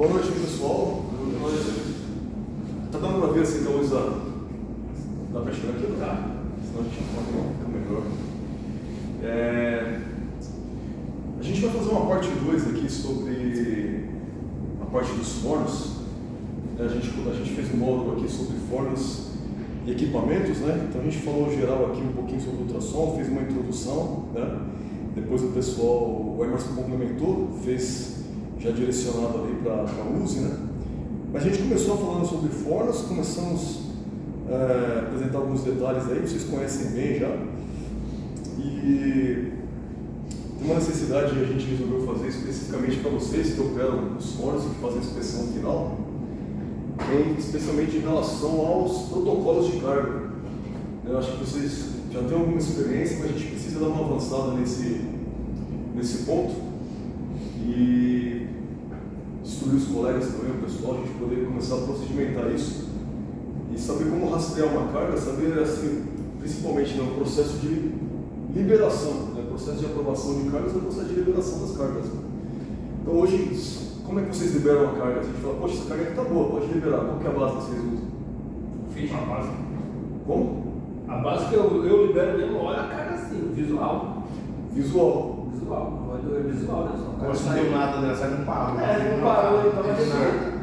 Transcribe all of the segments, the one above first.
Boa noite, pessoal. Tá dando para ver assim que a luz dá para chegar aqui? Tá. Senão a gente fica melhor. A gente vai fazer uma parte 2 aqui sobre a parte dos fornos. A gente fez um módulo aqui sobre fornos e equipamentos, né? Então a gente falou geral aqui um pouquinho sobre ultrassom, fez uma introdução, né? Depois o pessoal, o Emerson complementou, fez já direcionado ali para a USE, né? Mas a gente começou falando sobre fornos, começamos a apresentar alguns detalhes aí, vocês conhecem bem já. E tem uma necessidade e a gente resolveu fazer especificamente para vocês que operam os fornos e que fazem a inspeção final, especialmente em relação aos protocolos de carga. Eu acho que vocês já têm alguma experiência, mas a gente precisa dar uma avançada nesse ponto e instruir os colegas também, o pessoal, a gente poder começar a procedimentar isso e saber como rastrear uma carga, saber assim, principalmente no processo de liberação, né? Processo de aprovação de cargas e o processo de liberação das cargas. Então hoje, como é que vocês liberam a carga? A gente fala, poxa, essa carga aqui está boa, pode liberar. Qual que é a base que vocês usam? Fiz a base. Como? A base que eu libero mesmo, olha a carga assim, visual. Visual. É visual, né? Só Agora se não deu nada nessa, não parou. Não parou, então vai ter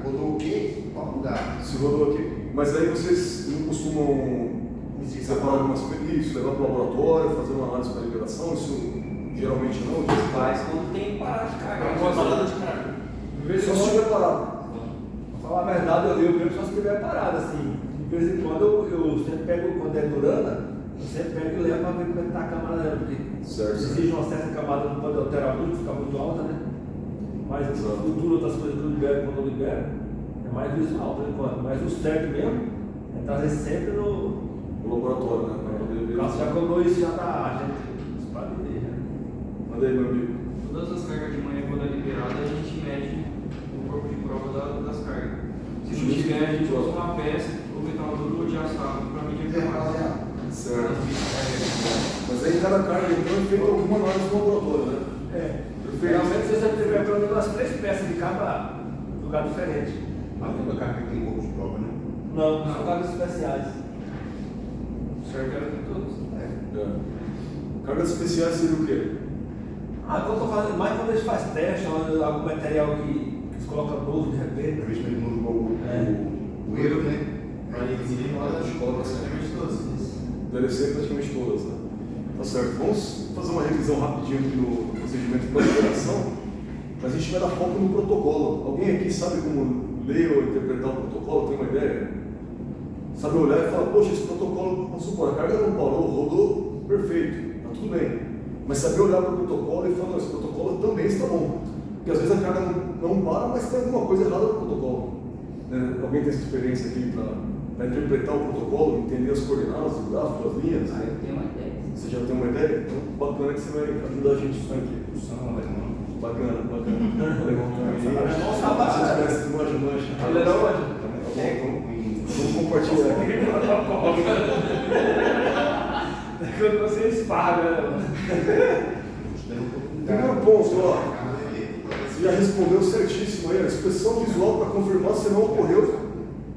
Rodou o quê? Qual lugar? Se rodou aqui. Mas aí vocês não costumam separar algumas coisas, isso, levar para o laboratório, fazer uma análise para liberação, isso geralmente não. Faz quando tem parada de carga. Uma parada de carga. Só se estiver parado. Pra falar a verdade, eu mesmo só se estiver parado, assim. De vez em quando eu sempre pego, quando é durana, eu sempre pego e levo para ver como é que está a camada dela, porque Certo. exige uma certa camada, não pode alterar muito, ficar muito alta, né? Mas no futuro outras coisas que eu libero quando eu libero, é mais visual por enquanto. Mas o certo mesmo é trazer sempre no Laboratório, né? Para poder ver. O Cássio já cobrou isso já tá, gente, para ver, né? Manda aí, meu amigo. Todas as cargas de manhã, quando é liberada, a gente mede o corpo de prova das cargas. Se não tiver, a gente usa uma peça, ou metal de assado para medir a camada. Certo. Mas aí cada carga então é feita alguma análise no laboratório, né? Geralmente se você tiver pelo menos umas 3 peças de cada lugar diferente. Mas toda carga tem corpo de prova, né? Não, são cargas especiais. Certo era de todos. Cargas especiais seria o quê? Quando eu tô fazendo, mais quando eles fazem teste, ou algum material que eles colocam novo de repente. Por isso ele mudou o erro, né? Mas ele fala das escolas, praticamente todas. Deve ser praticamente todas, né? Tá certo. Vamos fazer uma revisão rapidinho aqui no procedimento de liberação, mas a gente vai dar foco no protocolo. Alguém aqui sabe como ler ou interpretar o protocolo? Tem uma ideia? Sabe olhar e falar, poxa, esse protocolo, vamos supor, a carga não parou, rodou, perfeito, tá tudo bem. Mas saber olhar para o protocolo e falar, não, esse protocolo também está bom. Porque às vezes a carga não para, mas tem alguma coisa errada no protocolo. Né? Alguém tem essa experiência aqui para interpretar o protocolo, entender as coordenadas, o gráfico, as linhas? Aí eu tenho uma ideia. Você já tem uma ideia? Então, bacana que você vai ajudar a gente nisso aqui. Bacana. Alemão também. Se tivesse mancha. Ele não manja. Vamos compartilhar aqui. Quando você esparra, Primeiro ponto, ó. Você já respondeu certíssimo aí, a inspeção visual para confirmar se não ocorreu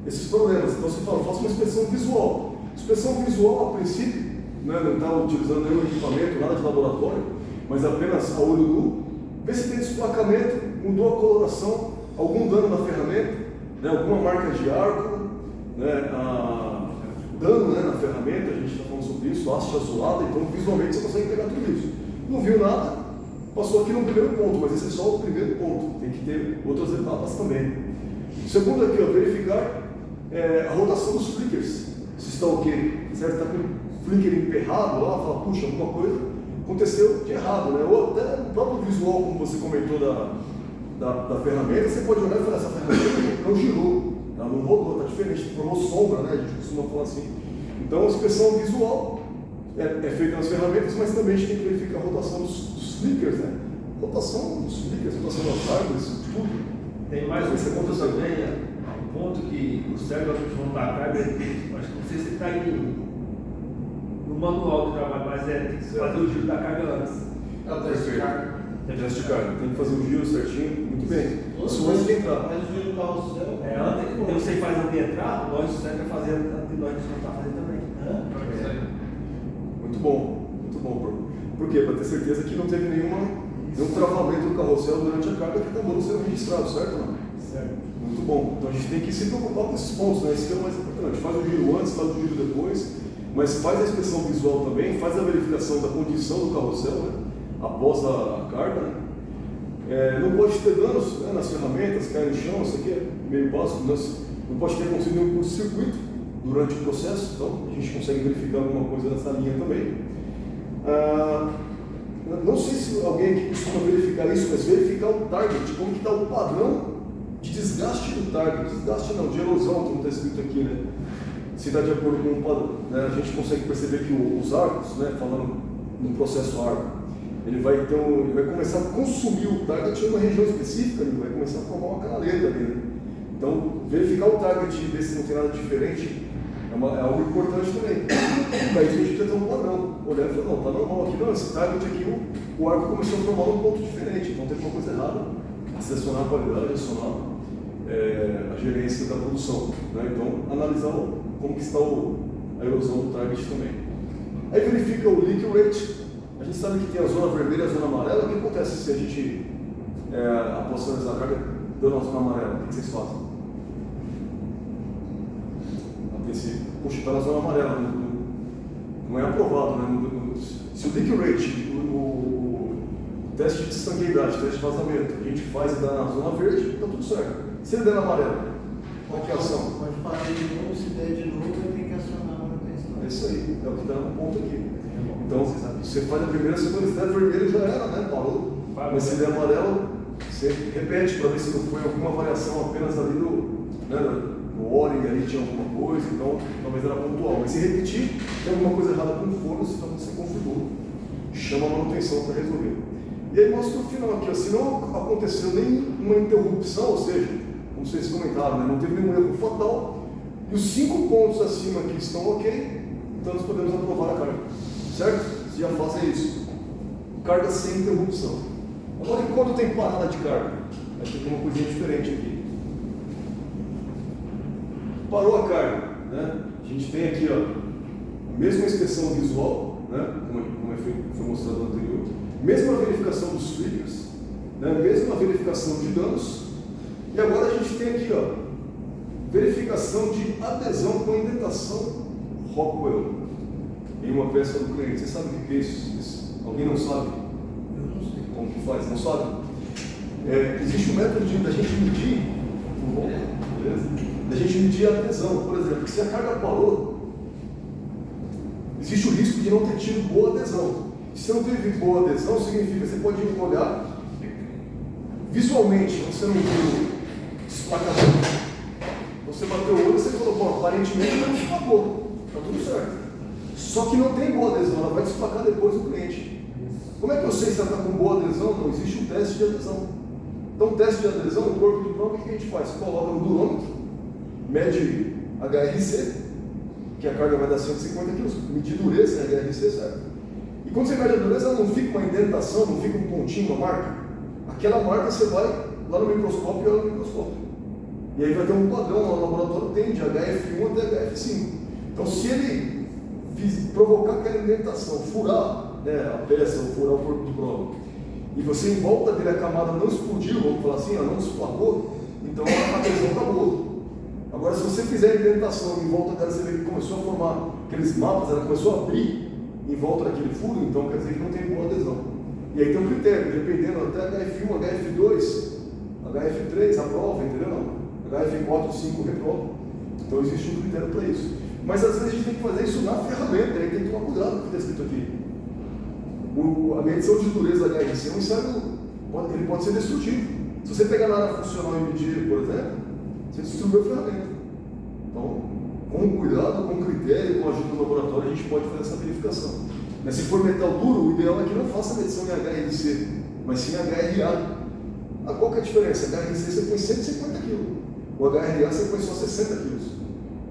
esses problemas. Então você fala, faça uma inspeção visual. Inspeção visual, a princípio, né, não está utilizando nenhum equipamento, nada de laboratório, mas apenas a olho nu. Vê se tem desplacamento, mudou a coloração, algum dano na ferramenta, né, alguma marca de arco, né, dano, né, na ferramenta, a gente está falando sobre isso, haste azulada, então visualmente você consegue pegar tudo isso. Não viu nada, passou aqui no primeiro ponto, mas esse é só o primeiro ponto, tem que ter outras etapas também. O segundo aqui, ó, verificar a rotação dos flickers, se está ok, certo? Está com o flicker emperrado lá, fala, puxa, alguma coisa aconteceu de errado, né? Ou até no próprio visual, como você comentou da ferramenta, você pode olhar e falar, essa ferramenta não girou, ela não rodou, está diferente, formou sombra, né? A gente costuma falar assim. Então a inspeção visual é feita nas ferramentas, mas também a gente tem que verificar a rotação dos flickers, né? Rotação dos flickers, rotação das árvores, tudo. Tem mais um ponto também, um ponto que o Sérgio vai montar a carga, mas não sei se está no manual de trabalho, mas tem que fazer o giro da carga antes. É o teste de carga. Teste de carga, tem que fazer o giro certinho, muito bem. Isso antes de entrar. Mas o giro do carrossel. Antes, você faz antes de entrar, nós sempre é fazer antes de nós não está fazendo também. Isso aí. Muito bom, por quê? Para ter certeza que não teve nenhum travamento do carrossel durante a carga que acabou não sendo registrado, certo? Não? Certo. Muito bom. Então a gente tem que se preocupar com esses pontos, né? Isso que é o mais importante. Faz o giro antes, faz o giro depois, mas faz a inspeção visual também, faz a verificação da condição do carrossel, né? Após a carga, né? Não pode ter danos, né, nas ferramentas, cair no chão, isso aqui é meio básico, mas não pode ter acontecido nenhum curto-circuito durante o processo, então a gente consegue verificar alguma coisa nessa linha também. Não sei se alguém aqui costuma verificar isso, mas verificar o target, como que está o padrão de desgaste do target, desgaste não, de erosão, como está escrito aqui, né? Se está de acordo com o padrão, né? A gente consegue perceber que os arcos, né, falando no processo arco, ele vai começar a consumir o target em uma região específica, ele vai começar a formar uma canaleta ali, né? Então, verificar o target e ver se não tem nada diferente é algo importante também. Para isso a gente precisa ter um padrão. Olhar e falar, não, está normal aqui, não, esse target aqui, o arco começou a formar um ponto diferente, então tem alguma coisa errada. Acionar a qualidade, acionar a gerência da produção, né? Então, analisar como que está a erosão do target também. Aí verifica o leak rate. A gente sabe que tem a zona vermelha e a zona amarela. O que acontece se a gente, após finalizar a carga, dando a zona amarela? O que vocês fazem? A princípio, puxa, está na zona amarela, não é aprovado, né? Se o leak rate, o teste de estanqueidade, teste de vazamento, a gente faz e dá na zona verde, está tudo certo. Se ele der na amarela, qual que é a ação? Pode fazer de novo, se der de novo, eu tenho que acionar a manutenção. É isso aí, é o que está no ponto aqui. Então, você faz a primeira, segunda, se der vermelho já era, né? Parou. Mas se der amarelo, você repete para ver se não foi alguma variação apenas ali no óleo, ali tinha alguma coisa, então talvez era pontual. Mas se repetir, tem alguma coisa errada com o forno, então você configura. Chama a manutenção para resolver. E aí mostra o final aqui, ó, se não aconteceu nenhuma interrupção, ou seja, como vocês comentaram, né? Não teve nenhum erro fatal, e os 5 pontos acima aqui estão ok, então nós podemos aprovar a carga. Certo? Vocês já fazem isso. Carga sem interrupção. Agora, quando tem parada de carga? Vai ter uma coisinha diferente aqui. Parou a carga, né? A gente tem aqui, ó, a mesma inspeção visual, né? Como foi mostrado no anterior. Mesma verificação dos flickers, né? Mesma verificação de danos. E agora a gente tem aqui, ó, verificação de adesão com indentação Rockwell em uma peça do cliente. Você sabe o que é isso? Alguém não sabe? Eu não sei. Como que faz? Não sabe? Existe um método da gente medir, beleza? Da gente medir a adesão. Por exemplo, se a carga parou, existe o risco de não ter tido boa adesão. Se não teve boa adesão, significa que você pode olhar visualmente, você não viu desplacamento. Você bateu o olho e você falou, bom, aparentemente não desplacou, está tudo certo. Só que não tem boa adesão, ela vai desplacar depois do cliente. Como é que eu sei se ela está com boa adesão? Não existe um teste de adesão. Então, o teste de adesão, o corpo de prova, o que a gente faz? Coloca no durômetro, mede HRC, que a carga vai dar 150 kg, medir dureza, HRC, certo? E quando você mede a dureza, ela não fica uma indentação, não fica um pontinho, uma marca. Aquela marca você vai lá no microscópio e olha no microscópio. E aí vai ter um padrão lá no laboratório, tem de HF1 até HF5. Então, se ele provocar aquela indentação, furar, né, a peça, ou furar o corpo de prova, e você em volta dele a camada não explodiu, vamos falar assim, ela não desplacou, então a adesão está boa. Agora, se você fizer a indentação em volta dela, você vê que começou a formar aqueles mapas, ela começou a abrir em volta daquele furo, então quer dizer que não tem boa adesão. E aí tem um critério, dependendo até HF1, HF2, HF3, aprova, entendeu? HF4, 5, reprova. Então existe um critério para isso. Mas às vezes a gente tem que fazer isso na ferramenta, aí tem que tomar cuidado com o que está escrito aqui. A medição de dureza da HRC é um ensaio, ele pode ser destrutivo. Se você pegar na área funcional e medir ele, por exemplo, você destruiu a ferramenta. Então, com cuidado, com critério, com a ajuda do laboratório, a gente pode fazer essa verificação. Mas se for metal duro, o ideal é que não faça a medição em HRC, mas sim em HRA. Qual que é a diferença? HRC você põe 150 kg, o HRA você põe só 60 kg.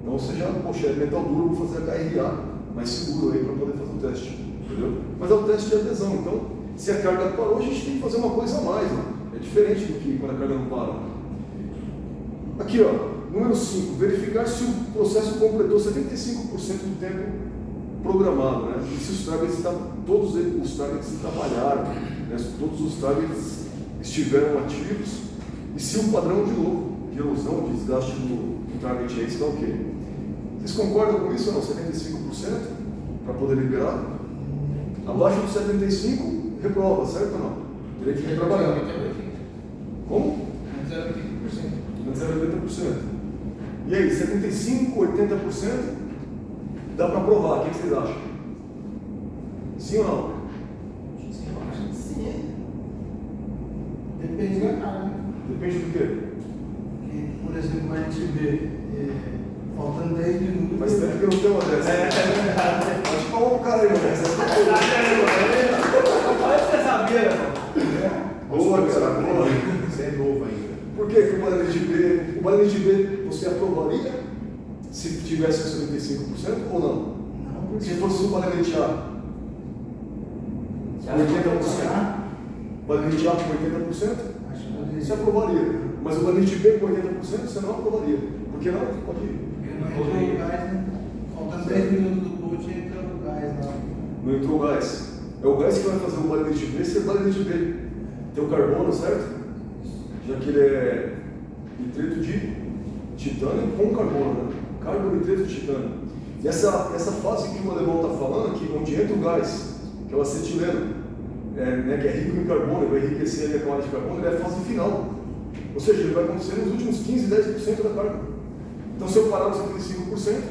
Então você já, poxa, é metal duro, vou fazer HRA, mais seguro aí para poder fazer o teste, entendeu? Mas é o teste de adesão, então, se a carga parou, a gente tem que fazer uma coisa a mais, né? É diferente do que quando a carga não para. Aqui, ó, número 5, verificar se o processo completou 75% do tempo programado, né? E se todos os targets trabalharam, né? Se todos os targets estiveram ativos e se o padrão de erosão, de desgaste do target aí está ok. Vocês concordam com isso ou não? 75% para poder liberar? Abaixo de 75%, reprova, certo ou não? Teria que retrabalhar. Como? Antes era 80%. Antes era 80%. E aí, 75%, 80%, dá para provar. O que vocês acham? Sim ou não? Sim. Depende da carga. Depende do quê? Porque, por exemplo, a gente vê, faltando 10 minutos. Faz tempo que eu não tenho uma dessa. Pode falar pro cara aí, mano. Você sabia, né? Boa, cara, boa. Você é novo ainda. Por que o Balanete B você aprovaria se tivesse 75% ou não? Não, porque Se fosse o Balanete A, 80%? Balanete A com 80%? acho que poderia. Você aprovaria. Mas o Balanete B com 80% você não aprovaria. Por que não? Pode ir. Porque não entrou o gás, né? Faltando 10 minutos do coach e entra o gás lá. Não entrou o gás. É o gás que vai fazer o Balanete B ser Balanete B. Tem o carbono, certo? Já que ele é nitrito de titânio com carbono, né? Carbonitrito de titânio. E essa fase que o alemão está falando aqui, onde entra o gás, que é o acetileno, né, que é rico em carbono, vai enriquecer a camada de carbono, ele é a fase final. Ou seja, ele vai acontecer nos últimos 15, 10% da carga. Então, se eu parar nos 75%,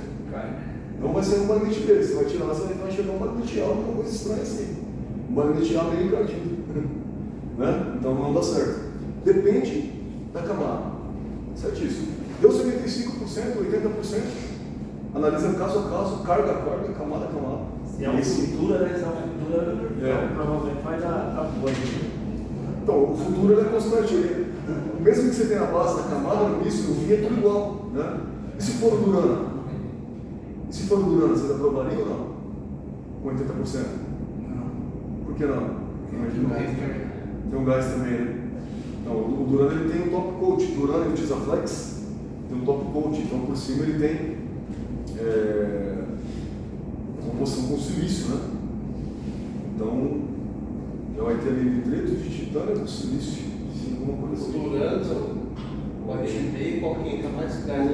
não vai ser um balanete B. Você vai tirar lá, você vai chegar um balanete A, uma coisa estranha assim. Um balanete A meio encardido. Né? Então, não dá certo. Depende da camada. Certíssimo. Deu 75%, 80%. Analisa caso a caso, carga a carga, camada a camada. Se é uma estrutura, né? Se é uma estrutura, então, provavelmente vai dar boa. Então, o futuro ele é constante. Mesmo que você tenha a base da camada, no início, no fim, é tudo igual. Né? E se for o Durana? E se for o Durana, você aprovaria ou não? Com 80%? Não. Por que não? Tem um gás também. Tem um gás também, né? Então, o Durana ele tem um top coat. O Durana ele utiliza flex, tem um top coat. Então, por cima ele tem composição com silício, né? Então, já vai ter ali nitrito de titânio com silício. Alguma coisa assim. Durando, pode ter qualquer mais gás.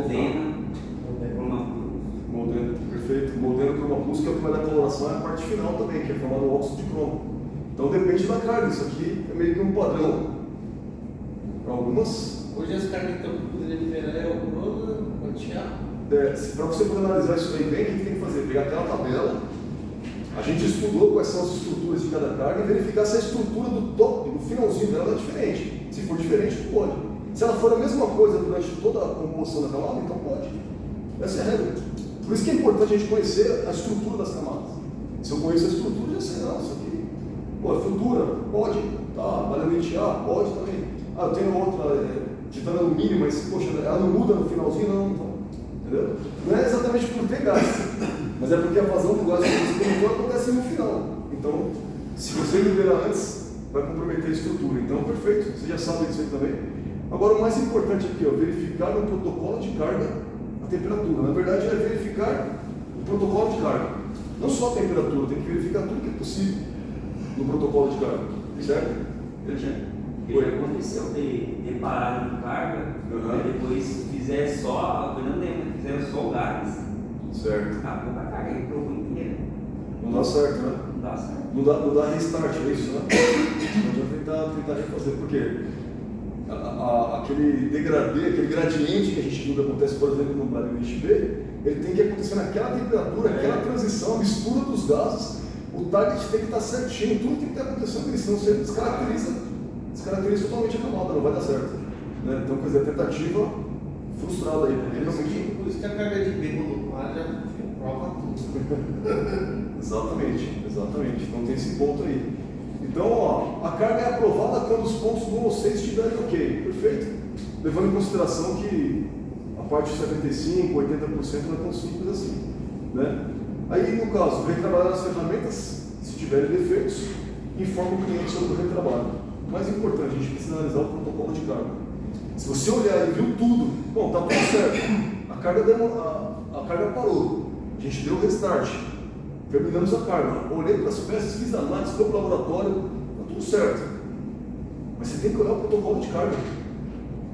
Moldeno, perfeito. Moldeno croma plus, que é o que vai dar coloração, é a parte final também, que é formado o óxido de cromo. Então depende da carga, isso aqui é meio que um padrão. Para algumas. Hoje as cargas que estão podendo liberar é o crono, o tiar. Para você poder analisar isso aí bem, o que tem que fazer? Pegar aquela tabela, a gente estudou quais são as estruturas de cada carga e verificar se a estrutura do top, do finalzinho dela é diferente. Se for diferente, não pode. Se ela for a mesma coisa durante toda a composição da camada, então pode. Essa é a regra. Por isso que é importante a gente conhecer a estrutura das camadas. Se eu conheço a estrutura, já sei, não, isso aqui. Pô, é fritura? Pode. Tá, balanete A? Pode também. Ah, eu tenho outra, titânio alumínio, mas, poxa, ela não muda no finalzinho, não. Então, entendeu? Não é exatamente por ter gás, mas é porque a vazão do gás que você comentou acontece no final. Então, se você liberar antes, vai comprometer a estrutura. Então, perfeito, você já sabe disso aí também. Agora, o mais importante aqui, ó, verificar no protocolo de carga a temperatura. Na verdade, é verificar o protocolo de carga. Não só a temperatura, tem que verificar tudo que é possível no protocolo de carga. Certo? Já aconteceu de parar no carga, e depois fizer só, não lembro, fizeram só o gás. Certo. Acabou com a carga e provou inteira. Não dá certo, né? Não dá certo. Não dá restart, é isso, né? Não adianta tentar refazer, porque aquele degradê, aquele gradiente que a gente viu que acontece, por exemplo, no balanete B, ele tem que acontecer naquela temperatura, aquela transição, a mistura dos gases, o target tem que estar certinho, tudo tem que estar acontecendo ali, senão você descaracteriza totalmente a camada, não vai dar certo. Né? Então, quer dizer, a tentativa frustrada aí, porque realmente. Por isso que a carga de B quando para já prova tudo. Exatamente. Então tem esse ponto aí. Então, ó, a carga é aprovada quando os pontos do OC estiverem ok, perfeito? Levando em consideração que a parte de 75%, 80% não é tão simples assim. Né? Aí, no caso, retrabalhar as ferramentas, se tiverem defeitos, informa o cliente sobre o retrabalho. O mais importante, a gente precisa analisar o protocolo de carga. Se você olhar e viu tudo, bom, tá tudo certo. A carga parou. A gente deu o restart. Terminamos a carga. Olhei para as peças, fiz análise, foi para o laboratório, tá tudo certo. Mas você tem que olhar o protocolo de carga.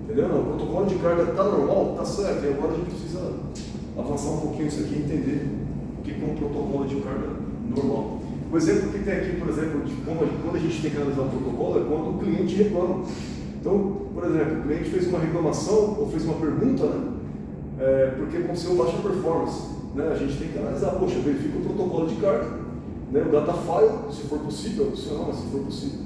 Entendeu? Não, o protocolo de carga está normal, está certo. E agora a gente precisa avançar um pouquinho isso aqui e entender o que é um protocolo de carga normal. O exemplo que tem aqui, por exemplo, de quando a gente tem que analisar o protocolo é quando o cliente reclama. Então, por exemplo, o cliente fez uma reclamação ou fez uma pergunta, né, porque aconteceu baixa performance. Né, a gente tem que analisar, poxa, verifica o protocolo de carga, né, o data file, se for possível, adicional, se for possível,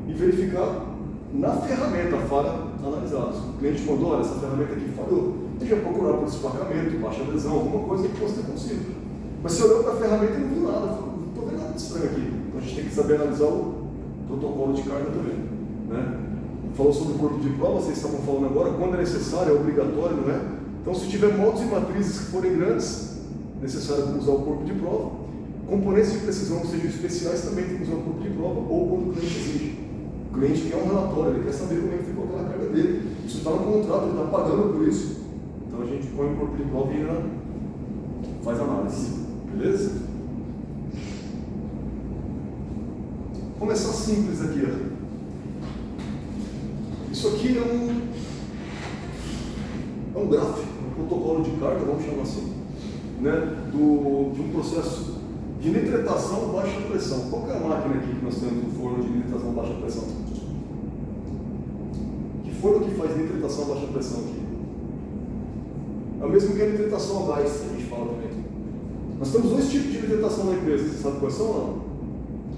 e verificar na ferramenta a falha analisada. O cliente mandou, olha, essa ferramenta aqui falhou. Tem que procurar por despacamento, baixa adesão, alguma coisa que possa ter acontecido. Mas você olhou para a ferramenta e não viu nada, não estou vendo nada estranho aqui. Então a gente tem que saber analisar o protocolo de carga também. Né? Falou sobre o corpo de prova, vocês estavam falando agora, quando é necessário, é obrigatório, não é? Então se tiver modos e matrizes que forem grandes, é necessário usar o corpo de prova. Componentes de precisão que sejam especiais também tem que usar o corpo de prova, ou quando o cliente exige. O cliente quer um relatório, ele quer saber como é que ficou aquela carga dele. Isso está no contrato, ele está pagando por isso. Então a gente põe o corpo de prova e faz análise. Beleza? Vou começar simples aqui. Ó. Isso aqui é um gráfico, um protocolo de carga, vamos chamar assim, né, de um processo de nitretação baixa pressão. Qual que é a máquina aqui que nós temos no forno de nitretação baixa pressão? Que forno que faz nitretação baixa pressão aqui? É o mesmo que a nitretação a gás, a gente fala também. Nós temos dois tipos de nitretação na empresa, você sabe quais são ou não?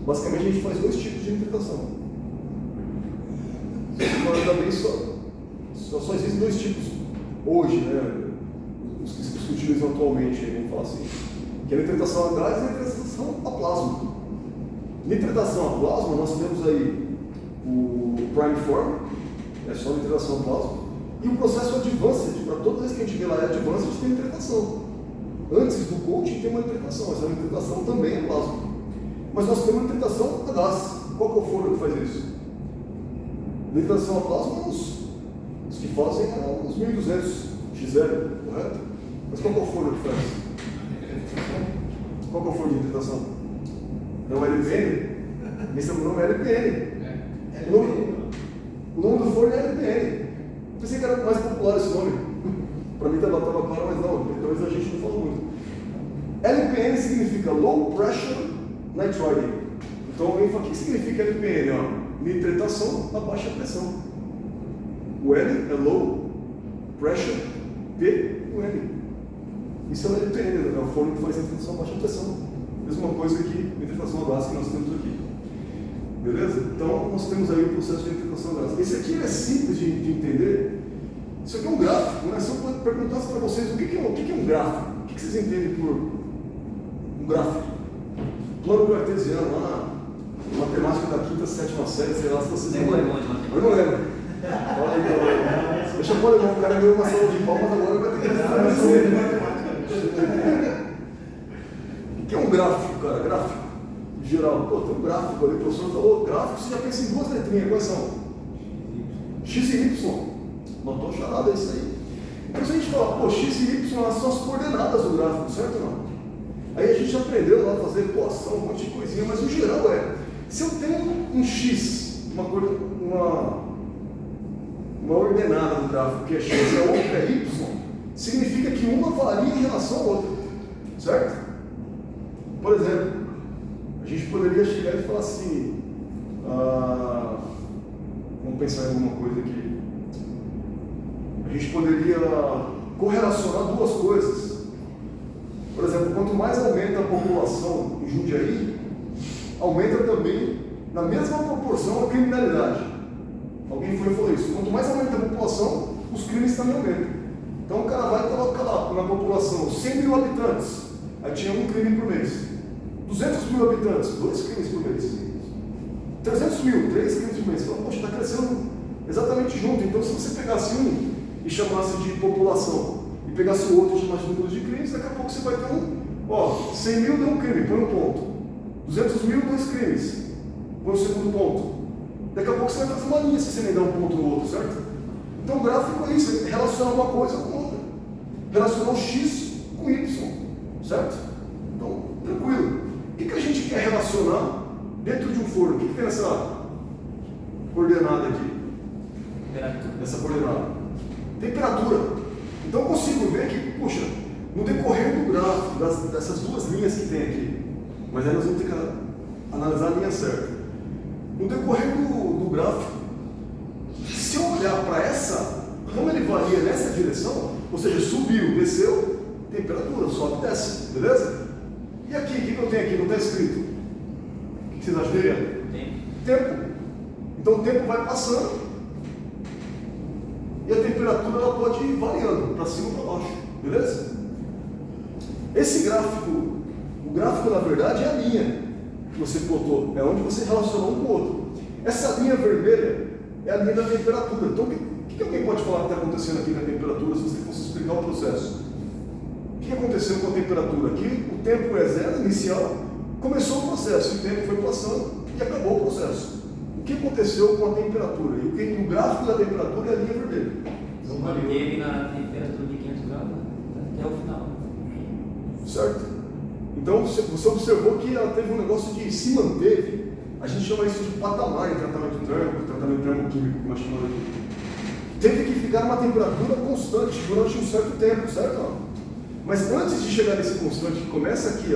Basicamente a gente faz dois tipos de nitretação. Também só existem dois tipos hoje, né? Os que utilizam atualmente, vamos falar assim. Que é a nitretação a gás e a nitretação a plasma. Nitretação a plasma, nós temos aí o prime form, é só nitretação a plasma, e o processo advanced, para toda vez que a gente vê lá é advanced, tem nitretação. Antes do coaching tem uma nitretação, essa nitretação também é plasma. Mas nós temos nitretação a gás. Qual que é o forno que faz isso? Nitretação a plasma, os que fazem uns 1200 XL, correto? Mas qual que é o forno que faz? Qual que é o forno de nitretação? É o LPN? Esse é o nome LPN. O nome do forno é LPN. Eu pensei que era mais popular esse nome. Para mim estava claro, mas não, talvez a gente não falou muito. LPN significa Low Pressure Nitrogen. Então, o que significa LPN? Ó? Nitretação a baixa pressão. O L é Low Pressure, P, o N. Isso é o LPN, é o forno que faz nitretação a baixa pressão. Mesma coisa que nitretação a gás que nós temos aqui. Beleza? Então, nós temos aí o processo de nitretação a gás. Esse aqui é simples de entender. Isso aqui é um gráfico, né? Se eu perguntasse para vocês o que é um gráfico, o que vocês entendem por um gráfico? Plano cartesiano lá, matemática da quinta, sétima série, sei lá se vocês lembram. Eu não lembro. Fala aí, então. Deixa eu pôr o cara ganhou uma sala de palmas, agora vai ter que o que é um gráfico, cara? Gráfico. Em geral, pô, tem um gráfico ali, o professor falou, gráfico, você já pensa em duas letrinhas, quais são? X e Y. Notou a charada, é isso aí. Então se a gente fala, pô, X e Y são as coordenadas do gráfico, certo ou não? Aí a gente aprendeu lá a fazer equação, um monte de coisinha, mas o geral se eu tenho um X, uma ordenada do gráfico que é X e a outra é Y, significa que uma varia em relação à outra, certo? Por exemplo, a gente poderia chegar e falar assim, vamos pensar em alguma coisa aqui. A gente poderia correlacionar duas coisas. Por exemplo, quanto mais aumenta a população em Jundiaí, aumenta também, na mesma proporção, a criminalidade. Alguém foi e falou isso. Quanto mais aumenta a população, os crimes também aumentam. Então o cara vai colocar lá na população 100 mil habitantes, aí tinha um crime por mês. 200 mil habitantes, 2 crimes por mês. 300 mil, 3 crimes por mês. Então, poxa, está crescendo exatamente junto. Então, se você pegasse um e chamasse de população, e pegasse o outro e chamasse de número de crimes, daqui a pouco você vai ter 100 mil deu um crime, põe um ponto. 200 mil, 2 crimes, põe o segundo ponto. Daqui a pouco você vai fazer uma linha se você nem der um ponto no outro, certo? Então o gráfico é isso, ele relaciona uma coisa com outra. Relacionar o X com Y, certo? Então, tranquilo. O que a gente quer relacionar dentro de um forno? O que tem nessa coordenada aqui? Essa coordenada? Temperatura. Então eu consigo ver que, puxa, no decorrer do gráfico, dessas duas linhas que tem aqui, mas aí nós vamos ter que analisar a linha certa. No decorrer do gráfico, se eu olhar para essa, como ele varia nessa direção, ou seja, subiu, desceu, temperatura, sobe e desce, beleza? E aqui, o que eu tenho aqui? Não está escrito. O que vocês acham que é? Tempo. Então o tempo vai passando e a temperatura ela pode ir variando para cima ou para baixo, beleza? Esse gráfico, o gráfico na verdade é a linha que você plotou, é onde você relacionou um com o outro. Essa linha vermelha é a linha da temperatura. Então, o que alguém pode falar que está acontecendo aqui na temperatura se você fosse explicar o processo? O que aconteceu com a temperatura? Aqui o tempo é zero inicial, começou o processo, o tempo foi passando e acabou o processo. O que aconteceu com a temperatura? E o gráfico da temperatura é a linha vermelha. Não manteve na temperatura de 500 graus até o final. Certo? Então você observou que ela teve um negócio de se manteve. A gente chama isso de patamar em tratamento térmico, tratamento termoquímico, como nós chamamos aqui. Teve que ficar numa temperatura constante durante um certo tempo, certo? Mas antes de chegar nesse constante que começa aqui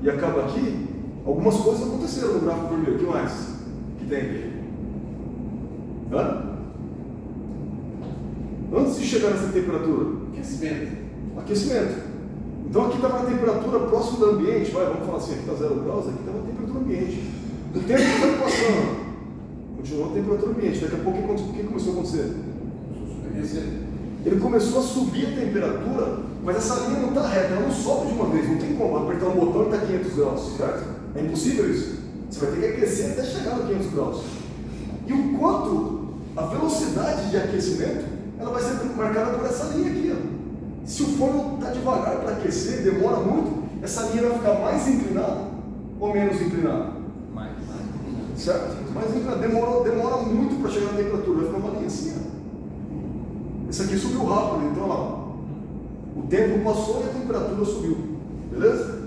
e acaba aqui, algumas coisas aconteceram no gráfico vermelho. O que mais que tem aqui? Antes de chegar nessa temperatura? Aquecimento. Então aqui estava a temperatura próxima do ambiente, vamos falar assim, aqui está 0 graus, aqui estava a temperatura ambiente. O tempo foi passando, continuou a temperatura ambiente, daqui a pouco o que começou a acontecer? Ele começou a subir a temperatura, mas essa linha não está reta, ela não sobe de uma vez, não tem como apertar um botão e está 500 graus, certo? É impossível isso. Você vai ter que aquecer até chegar no 500 graus. E o quanto, a velocidade de aquecimento, ela vai ser marcada por essa linha aqui, ó. Se o forno está devagar para aquecer, demora muito, essa linha vai ficar mais inclinada ou menos inclinada? Mais. Certo? Mais inclinada. Demora muito para chegar na temperatura, vai ficar uma linha assim. Ó. Esse aqui subiu rápido, então ó, o tempo passou e a temperatura subiu. Beleza?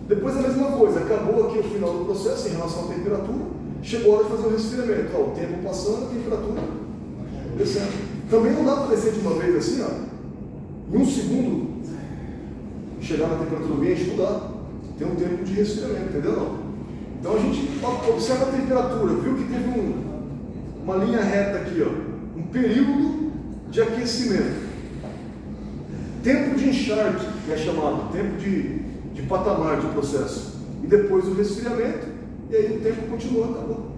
Depois a mesma coisa, acabou aqui o final do processo em relação à temperatura, chegou a hora de fazer o resfriamento. Ó, o tempo passando, a temperatura descendo. Também não dá para descer de uma vez assim, ó. Em um segundo, chegar na temperatura ambiente, não dá. Tem um tempo de resfriamento, entendeu? Não? Então a gente observa a temperatura, viu que teve uma linha reta aqui, ó, um período de aquecimento. Tempo de encharque, que é chamado, tempo de patamar de processo. E depois o resfriamento, e aí o tempo continua, acabou.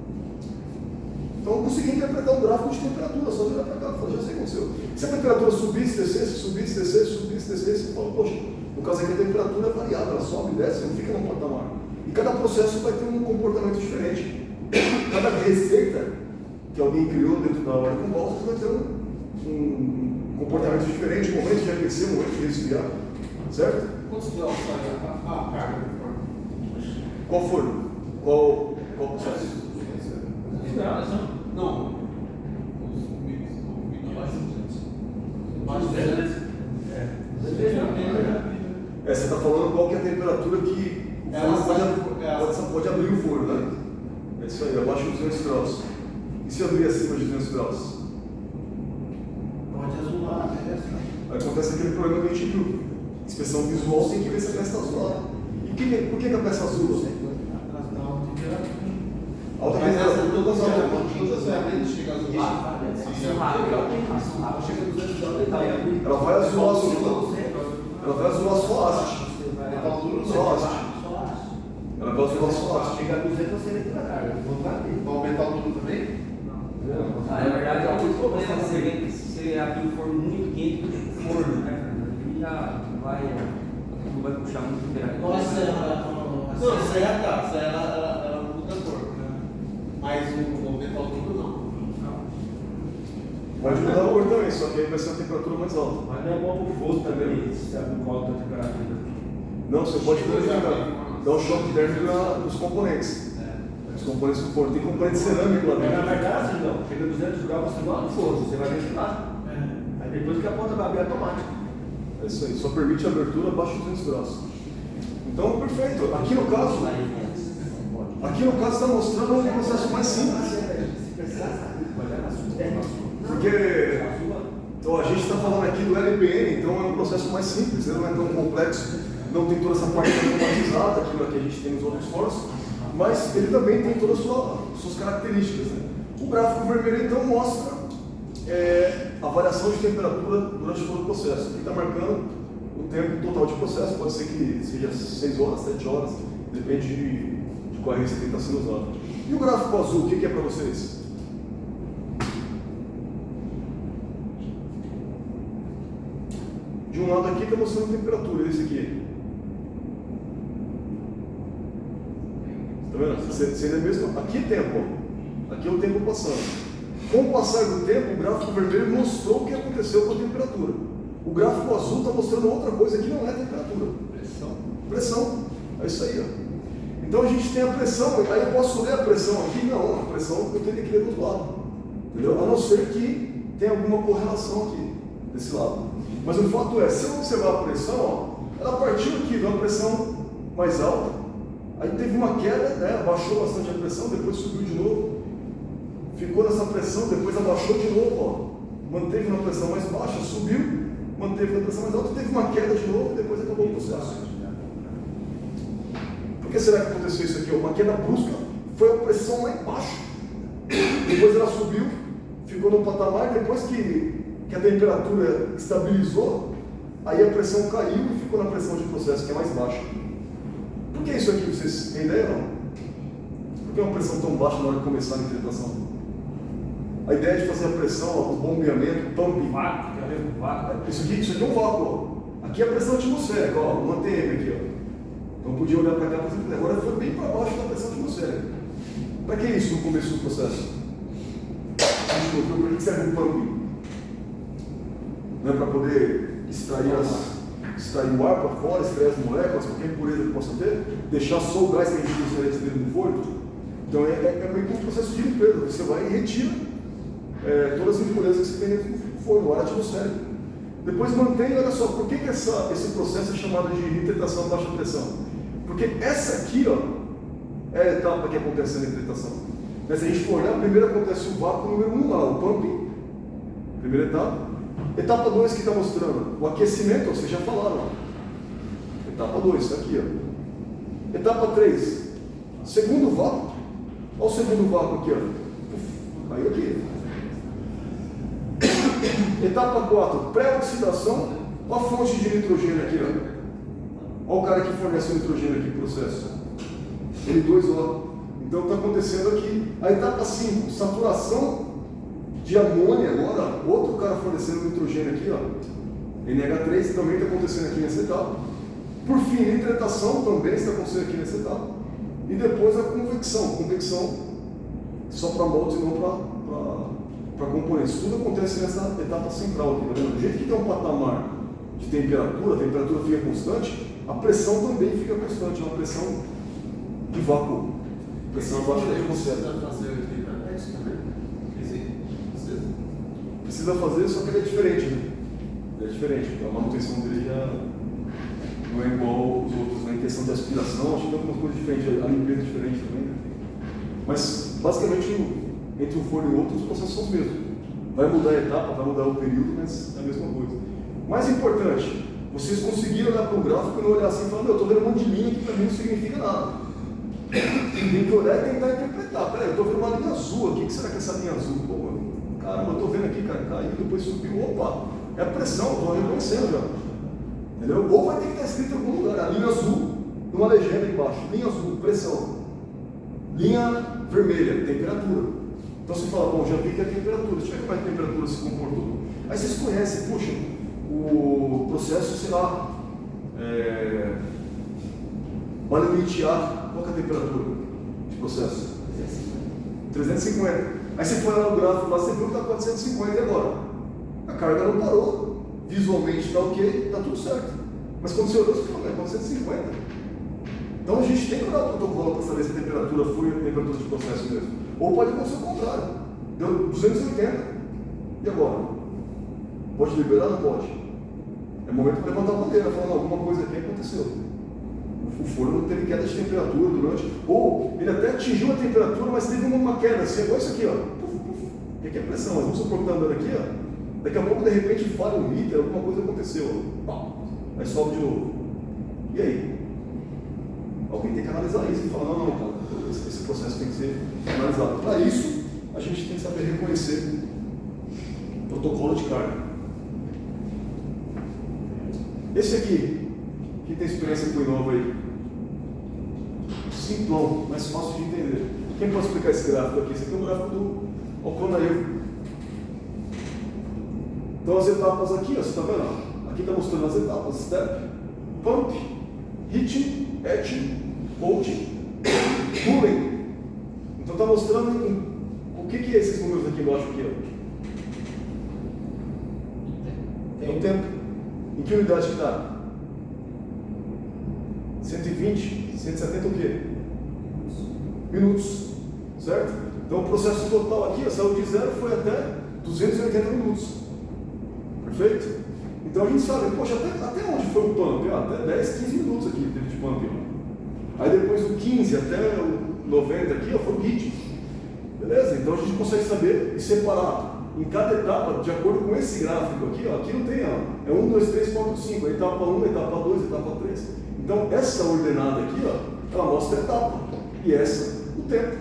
Então eu consegui interpretar um gráfico de temperatura, só virar para cá, já sei o que aconteceu. Se a temperatura subisse, descesse, eu falo, poxa, no caso aqui a temperatura é variável, ela sobe e desce, não fica no patamar. E cada processo vai ter um comportamento diferente. Cada receita que alguém criou dentro da hora com balsas vai ter um comportamento diferente, momento de aquecer, momento de resfriar, certo? Quantos graus sai a carga do forno? Qual forno? Qual processo? Não. Você está falando qual que é a temperatura que o forno pode abrir o forno, né? É isso aí, abaixo de 200 graus. E se abrir acima de 200 graus? Pode azular a peça. Aí acontece aquele problema que a gente viu. Inspeção visual tem que ver se a peça está azulada. E por que a peça azula? Alta Mas essa temperatura, todas altas. todas as ferramentas chegam a azular. Chega a 200 graus, Ela vai azular só. Ela vai azular só haste. Só haste. Ela vai azular só haste. Chega a 200 você entra na carga. Não vai ter. Vai aumentar o tudo também? Na verdade, é muito problema se você abrir o forno muito quente, o forno, né? Ele já vai, não vai puxar muito temperatura. Não, essa aí é a taça, ela muda a cor, né? Mas o aumentar o tudo não. Pode mudar a cor também, só que aí vai ser uma temperatura mais alta. Mas não é bom pro fogo também, se abre o alto da temperatura. Não, você pode dar um choque térmico nos componentes. Os componentes do forno. Tem componente cerâmico lá Mas na dentro. verdade, não. Chega a 200 graus, você não no forno, você vai ventilar. Depois que a ponta vai abrir automático. É isso aí, só permite a abertura abaixo de 200 graus. Então, perfeito. Aqui no caso está mostrando um processo mais simples. Porque então, a gente está falando aqui do LPN, então é um processo mais simples, não é tão complexo, não tem toda essa parte automatizada que a gente tem nos outros fóruns, mas ele também tem todas as suas características. Né? O gráfico vermelho então mostra a variação de temperatura durante todo o processo. Aqui está marcando o tempo total de processo, pode ser que seja 6 horas, 7 horas, depende de qual receita que está sendo usada. E o gráfico azul, o que é para vocês? De um lado aqui está mostrando a temperatura, esse aqui. Está vendo? Seria mesmo? Aqui é tempo, ó. Aqui é o tempo passando. Com o passar do tempo, o gráfico vermelho mostrou o que aconteceu com a temperatura. O gráfico azul está mostrando outra coisa que não é temperatura. Pressão. É isso aí, ó. Então a gente tem a pressão, aí eu posso ler a pressão aqui? Não, a pressão eu teria que ler do outro lado. Entendeu? A não ser que tenha alguma correlação aqui, desse lado. Mas o fato é, se eu observar a pressão, ó, ela partiu aqui de uma pressão mais alta, aí teve uma queda, né, abaixou bastante a pressão, depois subiu de novo, ficou nessa pressão, depois abaixou de novo, ó, manteve na pressão mais baixa, subiu, manteve na pressão mais alta, teve uma queda de novo e depois acabou o processo. Por que será que aconteceu isso aqui? Uma queda brusca, foi a pressão lá embaixo, depois ela subiu, ficou no patamar, depois que a temperatura estabilizou, aí a pressão caiu e ficou na pressão de processo, que é mais baixa. Por que isso aqui? Vocês têm ideia, não? Por que uma pressão tão baixa na hora de começar a nitritação? A ideia de fazer a pressão, o bombeamento, o pumping. Vácuo, tem a ver com vácuo. Isso aqui é um vácuo. Ó. Aqui é a pressão atmosférica, ó, uma ATM aqui. Ó. Então podia olhar para cá, por exemplo, agora foi bem para baixo da pressão atmosférica. Para que isso no começo do processo? Por que serve o pumping? Não é para poder extrair o ar para fora, extrair as moléculas, qualquer impureza que possa ter, deixar só o gás que a gente gostaria de ter no forno. Então é meio que um processo de limpeza, você vai e retira todas as impurezas que você tem dentro do forno, o ar atmosférico. Depois mantém, olha só, por que esse processo é chamado de nitritação a baixa pressão? Porque essa aqui, ó, é a etapa que acontece na nitritação. Mas se a gente for olhar, primeiro acontece o vácuo número 1 lá, o pumping, primeira etapa. Etapa 2 que está mostrando o aquecimento, vocês já falaram. Etapa 2, está aqui. Ó. Etapa 3, segundo vácuo. Olha o segundo vácuo aqui. Ó. Caiu aqui. Etapa 4, pré-oxidação. Olha a fonte de nitrogênio aqui. Ó. Olha o cara que fornece o nitrogênio aqui no processo. N2O. Então está acontecendo aqui. A etapa 5, saturação de amônia agora, outro cara fornecendo nitrogênio aqui, ó, NH3 também está acontecendo aqui nessa etapa. Por fim, nitratação também está acontecendo aqui nessa etapa. E depois a convecção só para moldes e não para componentes. Tudo acontece nessa etapa central aqui, tá vendo? Do jeito que tem um patamar de temperatura, a temperatura fica constante, a pressão também fica constante, é uma pressão de vácuo. Pressão abaixo da atmosfera. Precisa fazer, só que ele é diferente, né? Ele é diferente, porque a manutenção dele já não é igual aos outros, né? Em questão de aspiração, acho que tem algumas coisas diferentes, a limpeza é diferente também, né? Mas, basicamente, entre um forno e outro, os processos são os mesmos. Vai mudar a etapa, vai mudar o período, mas é a mesma coisa. Mais importante, vocês conseguiram olhar para o gráfico e não olhar assim e falar, eu estou vendo um monte de linha que para mim não significa nada. Tem que olhar e tentar interpretar. Peraí, eu estou vendo uma linha azul aqui, o que será que é essa linha azul? Pô, caramba, eu estou vendo aqui, cara, caiu, depois subiu, opa, é a pressão, estou reconhecendo já. Entendeu? Ou vai ter que estar escrito em algum lugar, a linha azul, numa legenda embaixo, linha azul, pressão. Linha vermelha, temperatura. Então você fala, bom, já vi que é temperatura, deixa eu ver como é que a temperatura se comportou. Aí vocês conhecem, puxa, o processo, sei lá, óleo litiado, qual que é a temperatura de processo? 350. Aí você foi lá no gráfico, lá você viu que está 450 e agora? A carga não parou, visualmente está ok, está tudo certo. Mas quando você olhou, você falou, é 450. Então a gente tem que olhar o protocolo para saber se a temperatura foi a temperatura de processo mesmo. Ou pode acontecer o contrário. Deu 280. E agora? Pode liberar ou não pode? É momento para levantar a bandeira, falando alguma coisa aqui aconteceu. O forno teve queda de temperatura durante, ou ele até atingiu a temperatura, mas teve uma queda, assim, igual isso aqui, ó. Puf, puf. E aqui é pressão, mas vamos supor que está andando aqui, ó. Daqui a pouco, de repente, falha um heater, alguma coisa aconteceu, ó. Aí sobe de novo. E aí? Alguém tem que analisar isso e falar, não, cara, esse processo tem que ser analisado. Para isso, a gente tem que saber reconhecer o protocolo de carga. Esse aqui, quem tem experiência com o Innova aí? Simplão, mais fácil de entender. Quem pode explicar esse gráfico aqui? Esse aqui é o gráfico do Alconair. Então as etapas aqui, ó, você está vendo? Aqui está mostrando as etapas, step, pump, heating, etching, coating, cooling. Então está mostrando o que é esses números aqui embaixo aqui, ó. É o tempo. Em que unidade que está? 120, 170 o quê? Minutos, certo? Então o processo total aqui, ó, saiu de 0 foi até 280 minutos. Perfeito? Então a gente sabe, poxa, até onde foi o pump? Até 10, 15 minutos aqui teve de pump. Ó. Aí depois do 15 até o 90 aqui, ó, foi o heating. Beleza? Então a gente consegue saber e separar em cada etapa, de acordo com esse gráfico aqui, ó, aqui não tem, ó, é 1, 2, 3, 4, 5, etapa 1, etapa 2, etapa 3. Então essa ordenada aqui, ó, ela mostra a etapa, e essa o tempo.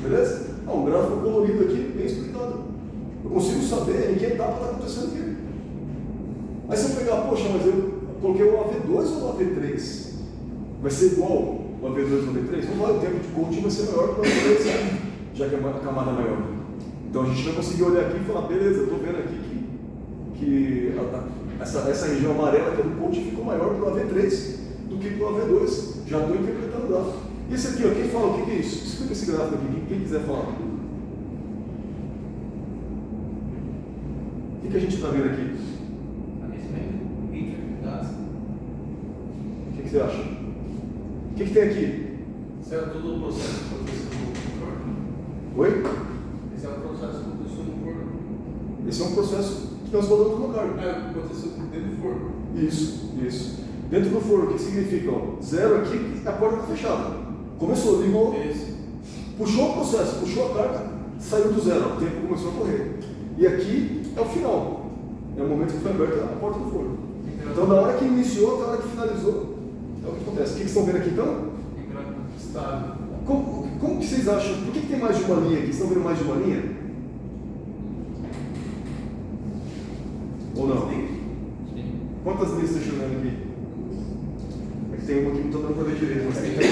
Beleza? Um gráfico colorido aqui, bem explicado. Eu consigo saber em que etapa está acontecendo o quê. Aí se eu pegar, poxa, mas eu coloquei o AV2 ou o AV3? Vai ser igual o AV2 ou o AV3? Não vai, o tempo de coaching vai ser maior que o AV3, já que a camada é maior. Então a gente vai conseguir olhar aqui e falar, beleza, eu estou vendo aqui que essa região amarela que é do coaching ficou maior para o AV3 do que para o AV2. Já estou interpretando o gráfico. E esse aqui, ó, quem fala o que é isso? Explica esse gráfico aqui, quem quiser falar. O que a gente está vendo aqui? Aquecimento, heater, gás. O que você acha? O que tem aqui? Esse é todo o processo que aconteceu no forno. Oi? Esse é o processo que aconteceu no forno. Esse é um processo que nós podemos colocar. É, aconteceu dentro do forno. Isso. Dentro do forno, o que significa? Ó, 0 aqui, a porta está fechada. Começou, ligou, puxou o processo, puxou a carga, saiu do 0, o tempo começou a correr. E aqui é o final. É o momento que foi aberta a porta do forno. Então, da hora que iniciou até a hora que finalizou, é o que acontece. O que vocês estão vendo aqui então? Estável. Como que vocês acham? Por que tem mais de uma linha aqui? Vocês estão vendo mais de uma linha? Ou não? Quantas linhas vocês estão vendo aqui? É que tem uma aqui que não estou dando para ver direito, mas tem 3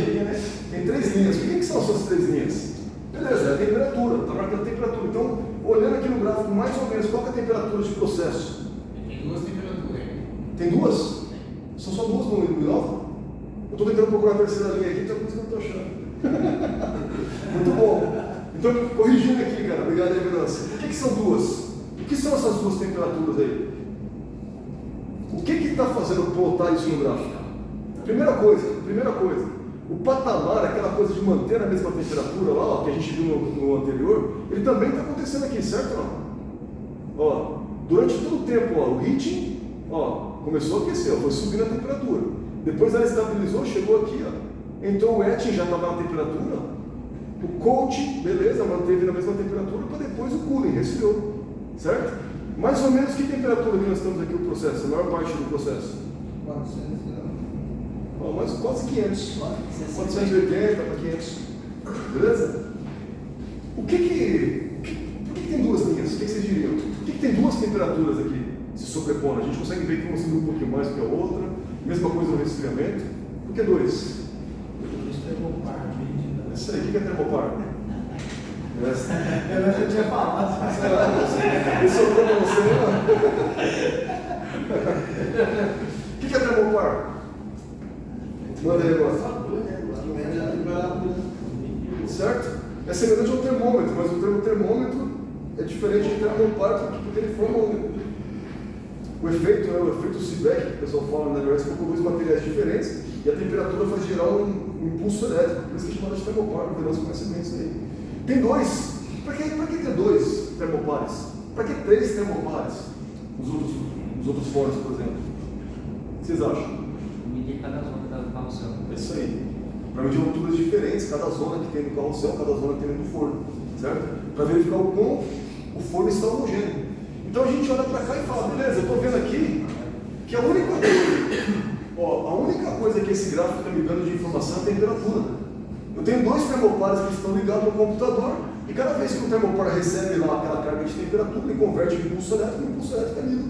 linhas. Tem 3 linhas. O que são essas 3 linhas? Beleza, é a temperatura, está marcando a temperatura. Então, olhando aqui no gráfico, mais ou menos, qual que é a temperatura de processo? Tem 2 temperaturas. Tem 2? São só 2 no Innova? Eu estou tentando procurar a terceira linha aqui, então por isso que eu não estou achando. Muito bom. Então, corrigindo aqui, cara, obrigado aí, Venâncio. O que são 2? O que são essas 2 temperaturas aí? O que está fazendo botar isso no gráfico? Primeira coisa, o patamar, aquela coisa de manter a mesma temperatura lá, ó, que a gente viu no anterior, ele também está acontecendo aqui, certo ou não? Ó, durante todo o tempo, ó, o heating, ó, começou a aquecer, ó, foi subindo a temperatura. Depois ela estabilizou, chegou aqui, ó, entrou o etching, já estava na temperatura, o coating, beleza, manteve na mesma temperatura, para depois o cooling, resfriou, certo? Mais ou menos que temperatura que nós estamos aqui o processo, a maior parte do processo? 400 graus. Ó, mas quase 500, 480 para 500, beleza? Por que tem 2 linhas? O que vocês diriam? Por que tem 2 temperaturas aqui se sobrepondo? A gente consegue ver que uma subiu um pouquinho mais do que a outra, mesma coisa no resfriamento. Por que 2? Isso é bom par, gente. Isso aí, o que é termopar? Eu já tinha falado. Isso eu para você, O que é termopar? Manda aí agora. Certo? É semelhante ao termômetro, mas o termo termômetro é diferente de termopar porque ele forma o efeito, né, o efeito Seebeck, que o pessoal fala na neurose, com 2 materiais diferentes e a temperatura faz gerar um impulso elétrico. Por isso que a gente fala de termopar, o Venâncio conhece bem isso aí. Tem 2. Para que ter 2 termopares? Para que 3 termopares? nos outros fornos, por exemplo? O que vocês acham? Medir cada zona da carrossel. É isso aí. Para medir alturas diferentes, cada zona que tem no carrossel, cada zona que tem no forno, certo? Para verificar o quão o forno está homogêneo. Então a gente olha para cá e fala, beleza, eu estou vendo aqui que a única coisa que esse gráfico está me dando de informação é a temperatura. Eu tenho 2 termopares que estão ligados no computador e cada vez que o termopar recebe lá aquela carga de temperatura, ele converte em impulso elétrico, e o impulso elétrico é lido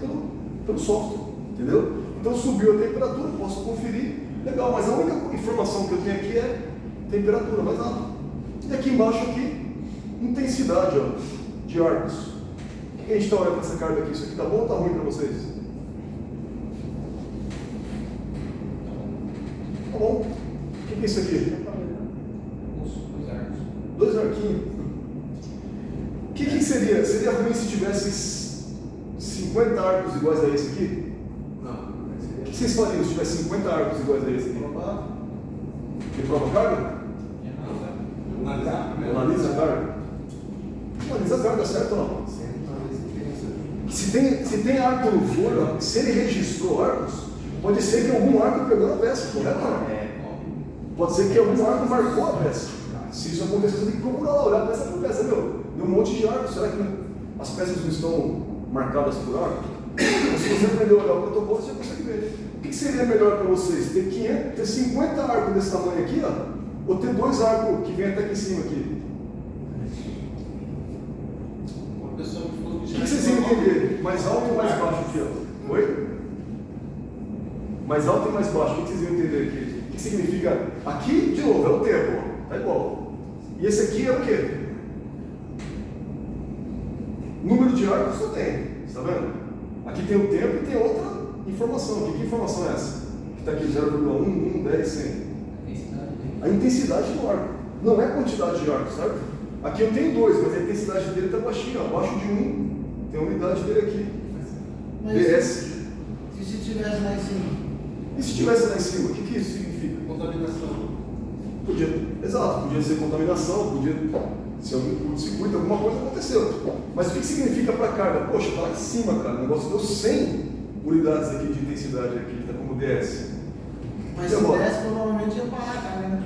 pelo software, entendeu? Então subiu a temperatura, posso conferir, legal, mas a única informação que eu tenho aqui é temperatura, mais nada. E aqui embaixo, aqui, intensidade de arcos. O que a gente está olhando para essa carga aqui? Isso aqui está bom ou está ruim para vocês? Tá bom. O que é isso aqui? Os arcos. 2 arquinhos. O que seria? Seria ruim se tivesse 50 arcos iguais a esse aqui? Não. O que vocês fariam se tivesse 50 arcos iguais a esse aqui? Reprova a carga? Analisar primeiro. Analisa a carga. Analisa a carga, certo ou não? Se tem arco no forno, se ele registrou arcos, pode ser que algum arco pegou na peça, correto? Pode ser que algum arco marcou a peça. Se isso acontecer, você tem que procurar lá, olhar peça por peça, meu. Deu um monte de arco, será que as peças não estão marcadas por arco? Então, se você aprender a olhar o protocolo, você consegue ver. O que seria melhor para vocês? Ter 50 arcos desse tamanho aqui, ou ter 2 arcos que vem até aqui em cima aqui? Uma pessoa que falou O que vocês iam entender? Mais alto ou mais baixo aqui, ó? Oi? Mais alto e mais baixo, o que vocês iam entender aqui? O que significa? Aqui, de novo, é o tempo, ó. Tá igual. E esse aqui é o quê? Número de arcos eu tenho, está vendo? Aqui tem o tempo e tem outra informação. Que informação é essa? Que está aqui 0,1, 1, 10, 100. A intensidade do arco. Não é a quantidade de arcos, certo? Aqui eu tenho 2, mas a intensidade dele está baixinha, abaixo de 1. Tem a unidade dele aqui. Mas DS. E se tivesse lá em cima? E se estivesse lá em cima, o que isso significa? Contaminação. Exato, podia ser contaminação, podia ser algum curto-circuito, alguma coisa aconteceu. Mas o que significa para a carga? Poxa, está lá em cima, cara, o negócio deu 100 unidades aqui de intensidade, aqui, está como DS. Mas E se agora? desse, provavelmente ia parar a carga, né?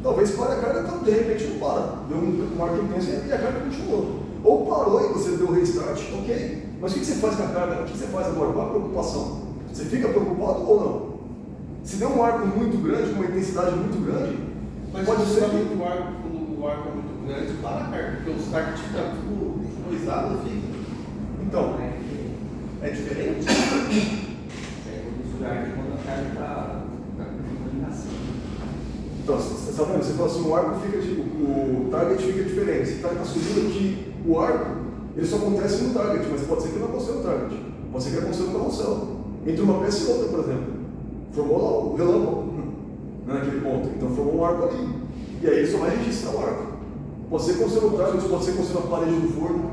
Talvez pare a carga, então de repente não para. Deu um arco intenso e a carga continuou. Ou parou e você deu o restart, ok. Mas o que você faz com a carga? O que você faz agora? Qual a preocupação? Você fica preocupado ou não? Se der um arco muito grande, com uma intensidade muito grande, Mas pode ser que... quando o arco é muito grande, para a carga, porque os carros ficam tudo coisado, fica. Então, É diferente? Quando a carga está com contaminação. então, você está vendo? Você fala assim, o arco fica o target fica diferente. Você está assumindo que o arco, ele só acontece no target, mas pode ser que não aconteça no target. Pode ser que aconteça no carrossel. Entre uma peça e outra, por exemplo. Formou lá o relâmpago, naquele ponto. Então formou um arco ali. E aí ele só vai registrar o arco. Pode ser que aconteça no target, pode ser que aconteça na parede do forno.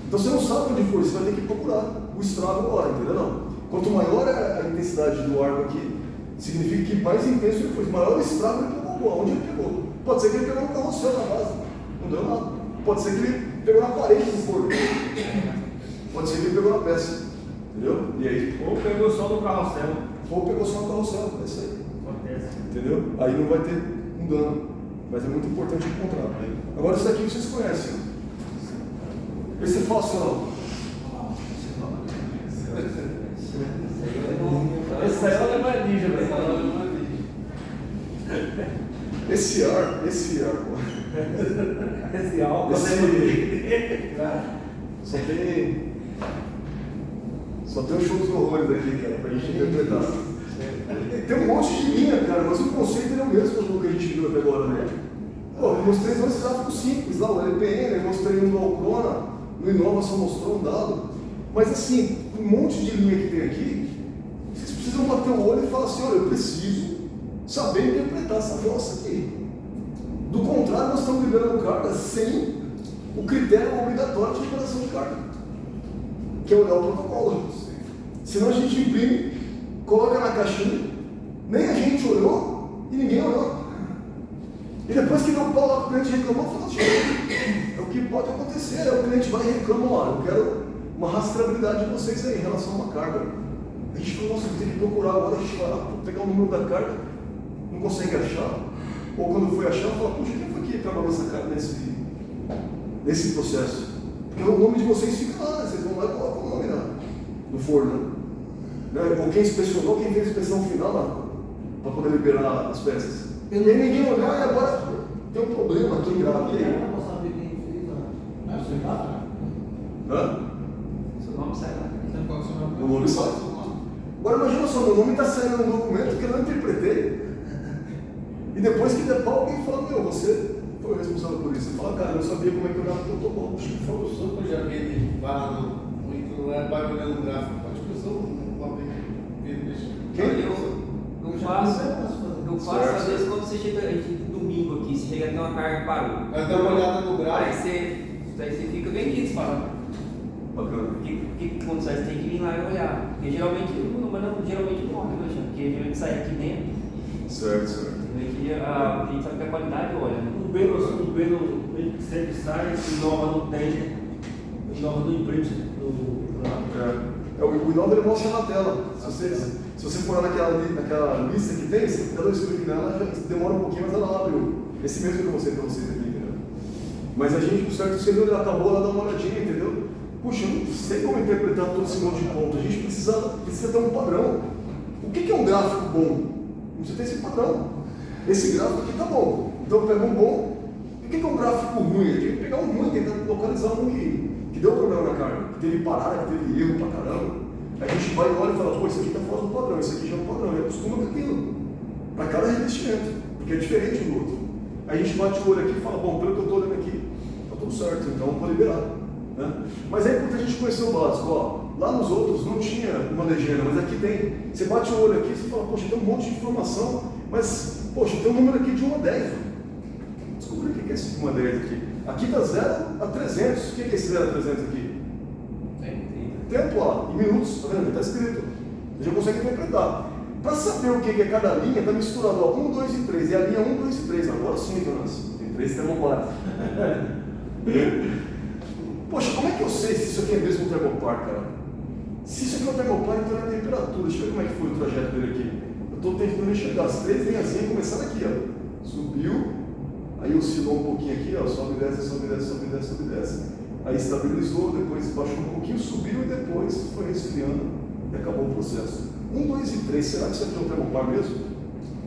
Então você não sabe onde foi, você vai ter que procurar o estrago agora, entendeu? Não. Quanto maior a intensidade do arco aqui, significa que mais intenso ele foi. Maior o estrago ele pegou, onde ele pegou. Pode ser que ele pegou no carrossel na base, não deu nada. Pode ser que ele pegou na parede do forno. Pode ser que ele pegou na peça, entendeu? E aí? Ou pegou só no carrossel. Ou pegou só no carrossel, é isso aí. Acontece. Entendeu? Aí não vai ter um dano. Mas é muito importante encontrar. Agora isso daqui vocês conhecem. Esse é fácil não. Esse aí é uma ninja, velho. Esse ar, pô. Esse álcool Só tem um show dos horrores aqui, cara, pra gente interpretar. Tem um monte de linha, cara, mas o conceito é o mesmo do que a gente viu até agora, né? Pô, eu mostrei 2 gráficos simples lá, o LPN, eu mostrei um do Alcrona, no Inova só mostrou um dado. Mas assim, um monte de linha que tem aqui, vocês precisam bater o olho e falar assim, olha, eu preciso saber interpretar essa bosta aqui. Do contrário, nós estamos liberando carga sem o critério obrigatório de liberação de carga, que é olhar o protocolo. Senão a gente imprime, coloca na caixinha, nem a gente olhou e ninguém olhou. E depois que deu o pau lá, o cliente reclamou, falou assim, é o que pode acontecer, o cliente vai reclamar, eu quero uma rastreabilidade de vocês aí em relação a uma carga. A gente falou, nossa, tem que procurar agora, a gente vai lá pegar o número da carga, não consegue achar, ou quando foi achar, fala, puxa, quem foi que trabalhou essa carga nesse processo? Porque o nome de vocês fica lá, né? Vocês vão lá e colocam o nome no forno, né? Ou quem inspecionou, quem fez a inspeção final lá, para poder liberar as peças. E aí ninguém olhou, e agora tem um problema aqui grave. E aí? Não vou saber quem fez a. Não, sei lá. Hã? Seu nome sai lá. O nome sai. Agora imagina só, meu nome está saindo num documento que eu não interpretei. E depois que der pau, alguém fala, meu, você foi o responsável por isso. Você fala, cara, eu não sabia como é que eu gravo o protocolo. Acho que foi o som que eu já vi ele lá não é para olhando o gráfico. Acho que o som não pode ver mexer. Eu faço às vezes quando você chega domingo aqui, você chega até uma carga e parou. Vai dar uma olhada no Aí gráfico. você fica bem quieto, você fala, Bacana. o que acontece? Você tem que vir lá e olhar. Porque geralmente não morre, né, Alexandre? Porque geralmente sai aqui dentro. Certo. A gente sabe que a qualidade olha, né? Um Beno ele sempre sai, inova não tem, inova no imprint. O Inova ele mostra na tela. Se você for naquela lista que tem, você dá dois cliques nela, já demora um pouquinho, mas ela abre esse mesmo que eu mostrei para vocês aqui, entendeu? Mas a gente, por certo, o senhor ele acabou lá, dá uma olhadinha, entendeu? Puxa, eu não sei como interpretar todo esse monte de pontos. A gente precisa ter um padrão. O que é um gráfico bom? Você tem esse padrão. Esse gráfico aqui tá bom. Então eu pego um bom. E o que é um gráfico ruim? A gente tem que pegar um ruim, tentar localizar um que deu problema na carga, que teve parada, que teve erro pra caramba. Aí a gente vai e olha e fala, pô, isso aqui tá fora do padrão, isso aqui já é um padrão. E acostuma com aquilo. Para cada revestimento, porque é diferente um do outro. Aí a gente bate o olho aqui e fala, bom, pelo que eu estou olhando aqui, tá tudo certo, então eu vou liberar. Né? Mas é importante a gente conhecer o básico. Ó, lá nos outros não tinha uma legenda, mas aqui tem. Você bate o olho aqui e você fala, poxa, tem um monte de informação, mas, poxa, tem um número aqui de 1 a 10. Descobri o que é esse 1 a 10 aqui. Aqui está 0 a 300. O que é esse 0 a 300 aqui? Tempo lá, em minutos, tá vendo? Está escrito. Você já consegue interpretar. Para saber o que é cada linha, está misturado, ó, 1, 2 e 3. E a linha 1, 2 e 3. Agora sim, Jonas. Tem 3 termopares. Poxa, como é que eu sei se isso aqui é mesmo um termopar, cara? Se isso aqui é um termopar, então é a temperatura. Deixa eu ver como é que foi o trajeto dele aqui. Eu estou tentando enxergar as 3 linhazinhas começando aqui, ó. Subiu, aí oscilou um pouquinho aqui, ó. Sobe, desce, sobe, desce, sobe, desce, sobe, desce. Aí estabilizou, depois baixou um pouquinho, subiu e depois foi resfriando e acabou o processo. 1, 2 e 3, será que isso aqui é um termopar mesmo?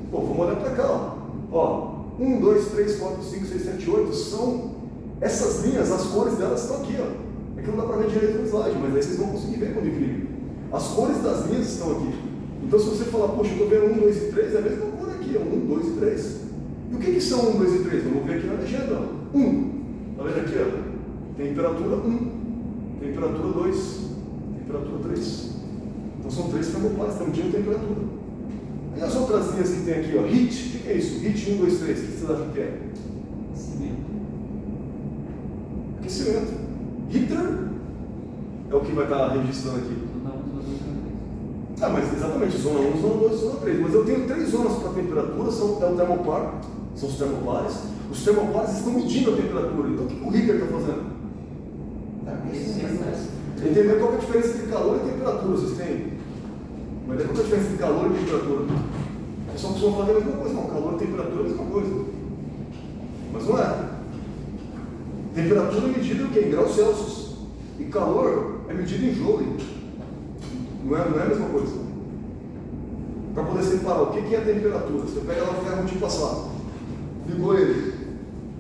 Pô, vamos olhar para cá, ó. 1, 2, 3, 4, 5, 6, 7, 8 são essas linhas, as cores delas estão aqui, ó. Aqui não dá para ver direito no slide, mas aí vocês vão conseguir ver quando imprime. As cores das linhas estão aqui. Então se você falar, poxa, eu estou vendo 1, 2 e 3, é a mesma cor aqui, ó. 1, 2 e 3. E o que são 1, 2 e 3? Vamos ver aqui na legenda, ó. 1. Tá vendo aqui, ó? Temperatura 1, temperatura 2, temperatura 3. Então são 3 termopares, estão medindo temperatura. E as outras linhas que tem aqui, ó, HIT, o que é isso? HIT 1, 2, 3, o que vocês acham que é? Aquecimento. Heater é o que vai estar registrando aqui. Ah, mas exatamente, zona 1, zona 2, zona 3. Mas eu tenho 3 zonas para temperatura, é o termopar, são os termopares. Os termopares estão medindo a temperatura. Então o que o heater está fazendo? Entender qual é a diferença entre calor e temperatura, vocês têm? Mas qual é a diferença entre calor e temperatura? O pessoal costuma falar a mesma coisa, não, calor e temperatura é a mesma coisa. Mas não é. Temperatura é medida em quê? Em graus Celsius. E calor é medido em joule. Não é a mesma coisa. Para poder separar o que é a temperatura, você pega lá o ferro de passar, ligou ele.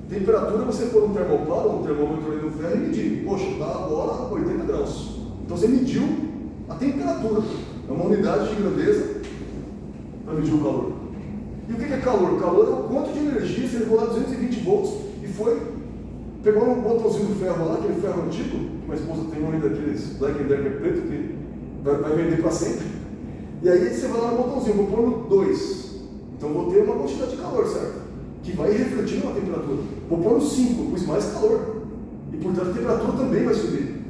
Temperatura, você pôr um termopar ou um termômetro ali no ferro e medir. Poxa, está agora 80 graus. Então você mediu a temperatura. É uma unidade de grandeza para medir o calor. E o que é calor? O calor é o quanto de energia você levou lá 220 volts e foi, pegou um botãozinho do ferro lá, aquele ferro antigo, que minha esposa tem um daqueles Black & Decker preto, que vai vender para sempre. E aí você vai lá no botãozinho, vou pôr no 2. Então vou ter uma quantidade de calor, certo? Que vai refletir na temperatura. Vou pôr no 5, pus mais calor. E portanto a temperatura também vai subir.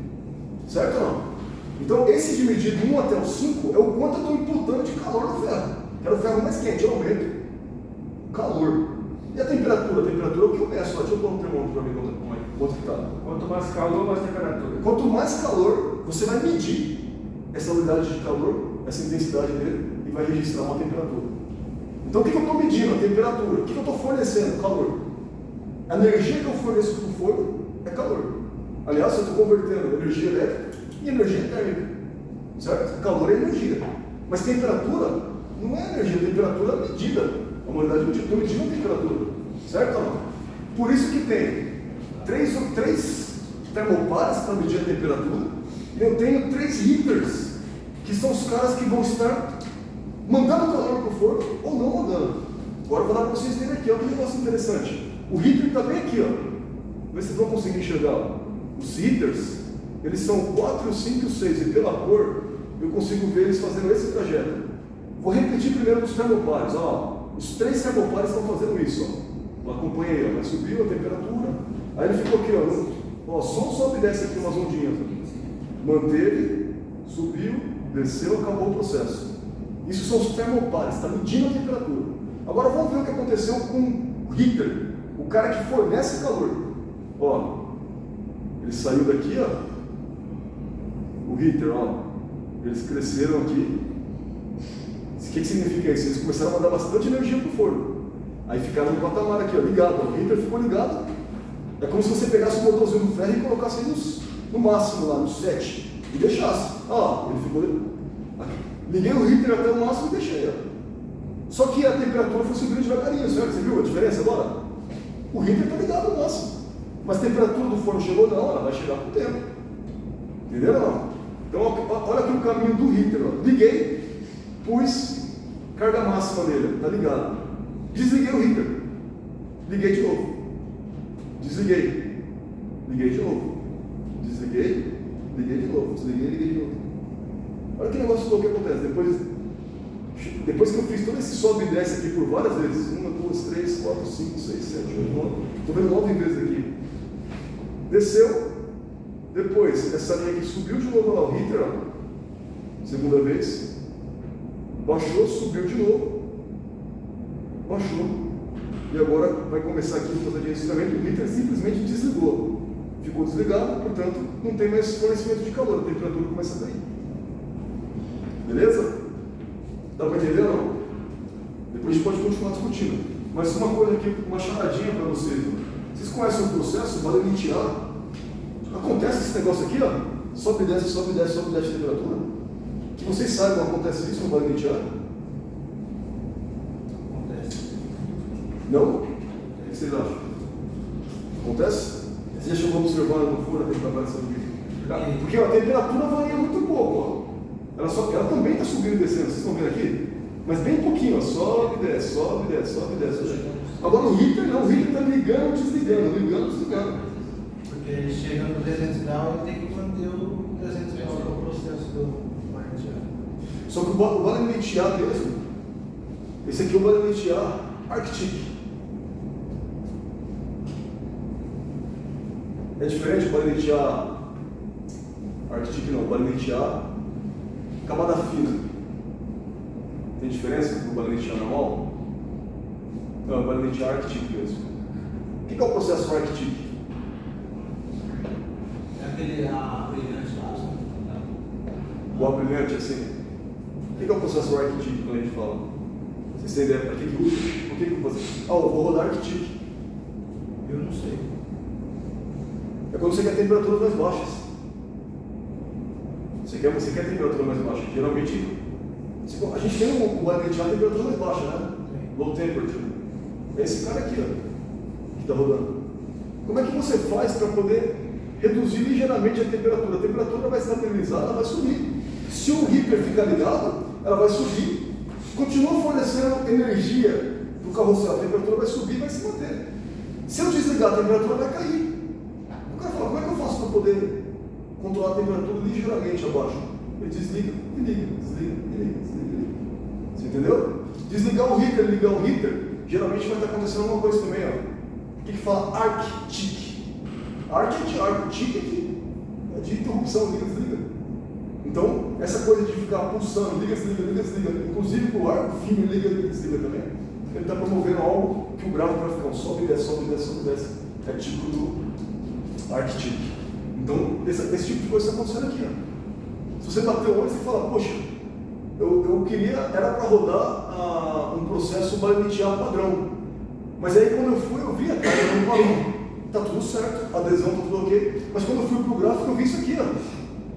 Certo ou não? Então esse de medir do 1 até o 5 é o quanto eu estou imputando de calor no ferro. Quero o ferro mais quente, eu aumento o calor. E a temperatura? A temperatura é o que eu meço. Deixa eu pôr um termômetro para ver quanto que está. Quanto mais calor, mais temperatura. Quanto mais calor, você vai medir essa unidade de calor, essa intensidade dele, e vai registrar uma temperatura. Então, o que eu estou medindo? A temperatura. O que eu estou fornecendo? Calor. A energia que eu forneço para o forno é calor. Aliás, eu estou convertendo energia elétrica em energia térmica. Certo? Calor é energia. Mas temperatura não é energia, temperatura é medida. A unidade medida, estou medindo a temperatura. Certo ou não? Por isso que tem três termopares para medir a temperatura. E eu tenho 3 heaters, que são os caras que vão estar mandando calor para o forno ou não mandando. Agora eu vou dar para vocês verem aqui, olha que negócio interessante. O heater está bem aqui, ó. Vê se vocês vão conseguir enxergar. Os heaters, eles são 4, 5 e 6, e pela cor eu consigo ver eles fazendo esse trajeto. Vou repetir primeiro dos termopares, ó. Os 3 termopares estão fazendo isso, ó. Acompanha aí, ó. Vai subir a temperatura. Aí ele ficou aqui, ó. Só sobe e desce aqui umas ondinhas. Manteve, subiu, desceu, acabou o processo. Isso são os termopares, está medindo a temperatura. Agora vamos ver o que aconteceu com o heater, o cara que fornece calor. Ó, ele saiu daqui, ó. O heater, ó. Eles cresceram aqui. O que significa isso? Eles começaram a mandar bastante energia para o forno. Aí ficaram no patamar aqui, ó, ligado. O heater ficou ligado. É como se você pegasse o motorzinho do ferro e colocasse ele no máximo lá, no 7, e deixasse. Ó, ele ficou aqui. Liguei o heater até o máximo e deixei, ó. Só que a temperatura foi subindo devagarinho, certo? Você viu a diferença agora? O heater está ligado no máximo. Mas a temperatura do forno chegou? Não, ela vai chegar com o tempo. Entenderam ou não? Então, olha aqui o caminho do heater, ó. Liguei, pus carga máxima nele, tá ligado? Desliguei o heater. Liguei de novo. Desliguei. Liguei de novo. Desliguei. Liguei de novo. Desliguei, liguei de novo. Olha que negócio louco que acontece. Depois que eu fiz todo esse sobe e desce aqui por várias vezes, 1, 2, 3, 4, 5, 6, 7, 8, 9, estou vendo 9 vezes aqui. Desceu, depois essa linha aqui subiu de novo lá, o heater, ó. Segunda vez, baixou, subiu de novo, baixou, e agora vai começar aqui o processo de resfriamento. O heater simplesmente desligou, ficou desligado, portanto não tem mais fornecimento de calor, a temperatura começa a cair. Beleza? Dá para entender ou não? Depois a gente pode continuar discutindo. Mas uma coisa aqui, uma charadinha para vocês. Vocês conhecem o processo Balenight-A? Acontece esse negócio aqui, ó. Sobe e desce, sobe e desce, sobe e desce a temperatura. Que vocês saibam, acontece isso no Balenight-A? Acontece. Não? O que vocês acham? Acontece? Você já chegou a observar no forno a temperatura aqui? Porque ó, a temperatura varia muito pouco, ó. Ela também está subindo e descendo, vocês estão vendo aqui? Mas bem pouquinho, ó. Sobe e desce, sobe e desce, sobe e desce. Agora o heater não, o heater está ligando, desligando, ligando, desligando. Porque ele chega no 300 graus e tem que manter o 300 graus, que é o processo do Balenight-A. Só que o Balenight-A mesmo, esse aqui é o Balenight-A Arctic. É diferente o Balenight-A Arctic não, o Balenight-A camada fina. Tem diferença do Balenight-A normal? Não, o Balenight-A Arctic mesmo. O que é o processo Arctic? É aquele brilhante lá. O ar brilhante assim. O que é o processo Arctic quando a gente fala? Vocês têm ideia para que usa? Por que eu vou fazer? Eu vou rodar Arctic. Eu não sei. É quando você quer temperaturas mais baixas. Você quer temperatura mais baixa. Geralmente, a gente tem um Balenight-A a temperatura mais baixa, né? Low temperature. É esse cara aqui, ó, que está rodando. Como é que você faz para poder reduzir ligeiramente a temperatura? A temperatura vai estabilizar, ela vai subir. Se o heater ficar ligado, ela vai subir. Continua fornecendo energia para o carrossel, a temperatura vai subir e vai se manter. Se eu desligar, a temperatura vai cair. O cara fala, como é que eu faço para poder controlar a temperatura ligeiramente abaixo? Ele desliga e liga, desliga e liga, desliga e liga. Você entendeu? Desligar o heater, ligar o heater, geralmente vai estar acontecendo alguma coisa também, ó. O que fala Arctic? Arctic é de interrupção, liga, desliga. Então, essa coisa de ficar pulsando, liga, desliga, liga, desliga, inclusive o ar firme, liga, desliga também, ele está promovendo algo que o gráfico vai ficar um sobe e desce, sobe e desce, sobe e desce. É tipo do Arctic. Então, esse tipo de coisa está acontecendo aqui, ó. Se você bater o olho, você fala, poxa, eu queria, era para rodar um processo biometrial padrão. Mas aí quando eu fui, eu vi a carga não parou. Tá tudo certo, a adesão tá tudo ok. Mas quando eu fui pro gráfico, eu vi isso aqui, ó.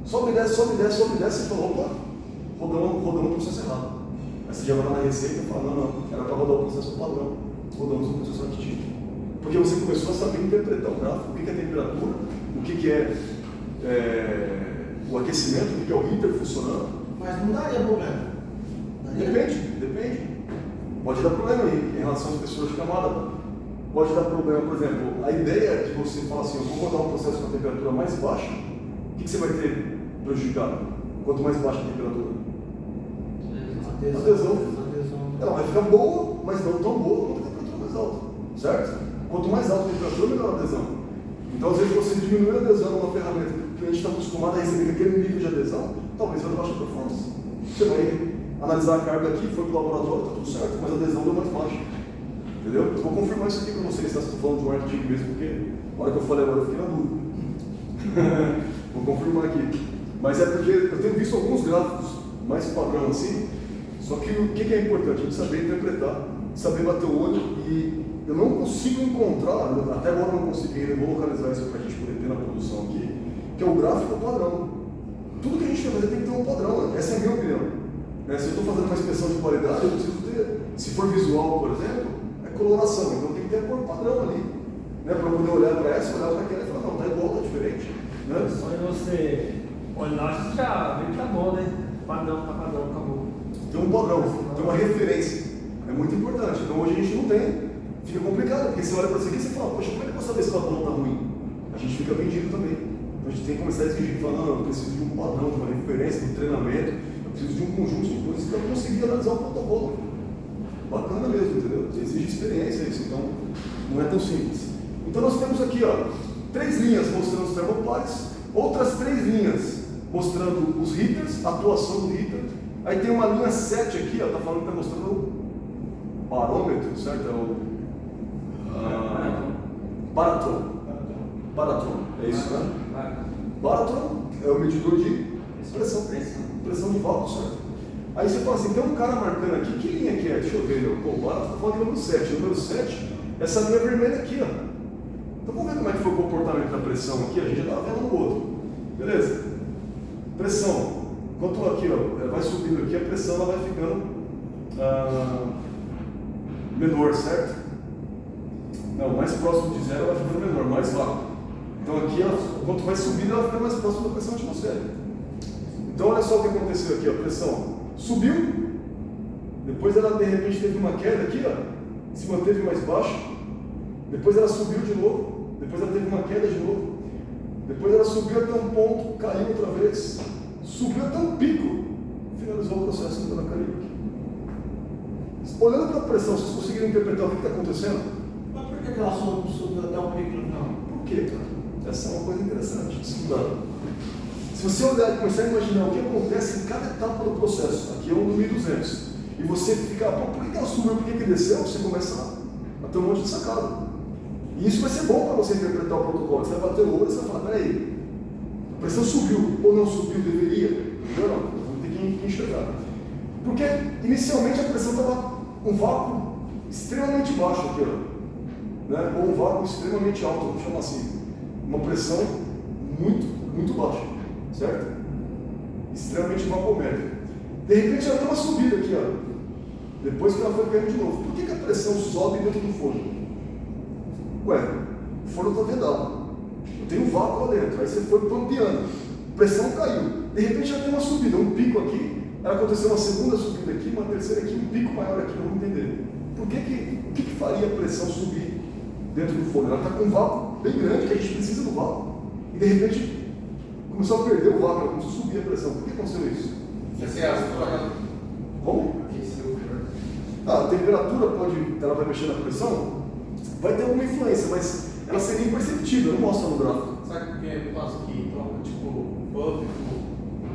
Sobe e desce, sobe e desce, sobe e desce. Você falou, opa, rodamos o processo errado. Aí você já vai lá na receita e fala, não, era para rodar o processo padrão. Rodamos o processo aditivo. Porque você começou a saber interpretar o gráfico, o que é temperatura, o que é o aquecimento, o que é o heater funcionando. Mas não daria problema. Depende. Pode dar problema aí, em relação às pessoas de camada. Pode dar problema, por exemplo, a ideia é que você fala assim, eu vou rodar um processo com a temperatura mais baixa, o que você vai ter prejudicado? Quanto mais baixa a temperatura? Adesão. Ela vai ficar boa, mas não tão boa quanto a temperatura mais alta, certo? Quanto mais alta a temperatura, melhor a adesão. Então, às vezes, você diminui a adesão numa ferramenta que o cliente está acostumado a receber aquele nível de adesão, talvez vai dar baixa performance. Você vai analisar a carga aqui, foi para o laboratório, está tudo certo, mas a adesão deu mais baixa. Entendeu? Eu vou confirmar isso aqui para vocês, se estou falando de um artigo mesmo, porque na hora que eu falei agora eu fiquei na dúvida. Vou confirmar aqui. Mas é porque eu tenho visto alguns gráficos mais padrão assim, só que o que é importante? A gente saber interpretar, saber bater o olho, e eu não consigo encontrar, até agora eu não consegui ainda, vou localizar isso para a gente poder ter na produção aqui, que é o gráfico padrão. Tudo que a gente vai fazer tem que ter um padrão, essa é a minha opinião. Se eu estou fazendo uma inspeção de qualidade, eu preciso ter, se for visual, por exemplo, é coloração, então tem que ter a cor padrão ali, para eu poder olhar para essa, olhar para aquela e falar, não, está igual, está diferente. Só em você olhar, você já vê que tá bom, né? Padrão, acabou. Tem um padrão, tem uma referência, é muito importante. Então hoje a gente não tem, fica complicado, porque você olha para isso aqui e você fala, poxa, como é que eu vou saber se o padrão está ruim? A gente fica vendido também. Então a gente tem que começar a exigir, falar, não, eu preciso de um padrão, de uma referência, de um treinamento, eu preciso de um conjunto de coisas para conseguir analisar o protocolo. Bacana mesmo, entendeu? Exige experiência isso, então não é tão simples. Então nós temos aqui, ó, 3 linhas mostrando os termopares, outras 3 linhas mostrando os heaters, a atuação do heater. Aí tem uma linha 7 aqui, ó, tá falando que está mostrando o barômetro, certo? É o Baratron, é isso, né? Baratron é o medidor de pressão de vácuo, certo? Aí você fala assim, tem um cara marcando aqui, que linha que é? Deixa eu ver, o Baratron está falando que é o número 7. O número 7, essa linha vermelha aqui, ó. Então vamos ver como é que foi o comportamento da pressão aqui, a gente já estava vendo no outro. Beleza? Pressão. Enquanto aqui, ó, vai subindo aqui, a pressão ela vai ficando menor, certo? Não, mais próximo de zero ela vai ficando menor, mais vácuo. Então aqui, ó, quanto vai subindo, ela fica mais próxima da pressão atmosférica. Então olha só o que aconteceu aqui, a pressão subiu, depois ela de repente teve uma queda aqui, ó, se manteve mais baixa, depois ela subiu de novo, depois ela teve uma queda de novo, depois ela subiu até um ponto, caiu outra vez, subiu até um pico, finalizou o processo da Caribe aqui. Olhando para a pressão, vocês conseguiram interpretar o que está acontecendo? Mas por que ela subiu até o pico no final? Por quê, cara? Essa é uma coisa interessante de estudar. Se você olhar e começar a imaginar o que acontece em cada etapa do processo, aqui é um do 1200, e você fica, por que ela subiu, por que desceu? Você começa a ter um monte de sacada. E isso vai ser bom para você interpretar o protocolo. Você vai bater o olho e você vai falar, peraí, a pressão subiu ou não subiu, deveria? Não, vamos ter que enxergar. Porque inicialmente a pressão estava um vácuo extremamente baixo aqui, ó, né? Ou um vácuo extremamente alto, vamos chamar assim. Uma pressão muito baixa, certo? Extremamente vacuométrica. De repente ela tem uma subida aqui, ó. Depois que ela foi caindo de novo. Por que a pressão sobe dentro do forno? Ué, o forno está vedado. Eu tenho um vácuo lá dentro. Aí você foi pampeando. A pressão caiu. De repente ela tem uma subida, um pico aqui. Ela aconteceu uma segunda subida aqui, uma terceira aqui, um pico maior aqui. Vamos entender. O que faria a pressão subir dentro do forno? Ela está com um vácuo bem grande, que a gente precisa do vácuo. E de repente começou a perder o vácuo, ela começou a subir a pressão. Por que aconteceu isso? Como? A temperatura ela vai mexer na pressão? Vai ter alguma influência, mas ela seria imperceptível, não mostra no gráfico. Sabe por que eu faço aqui? Troca tipo pub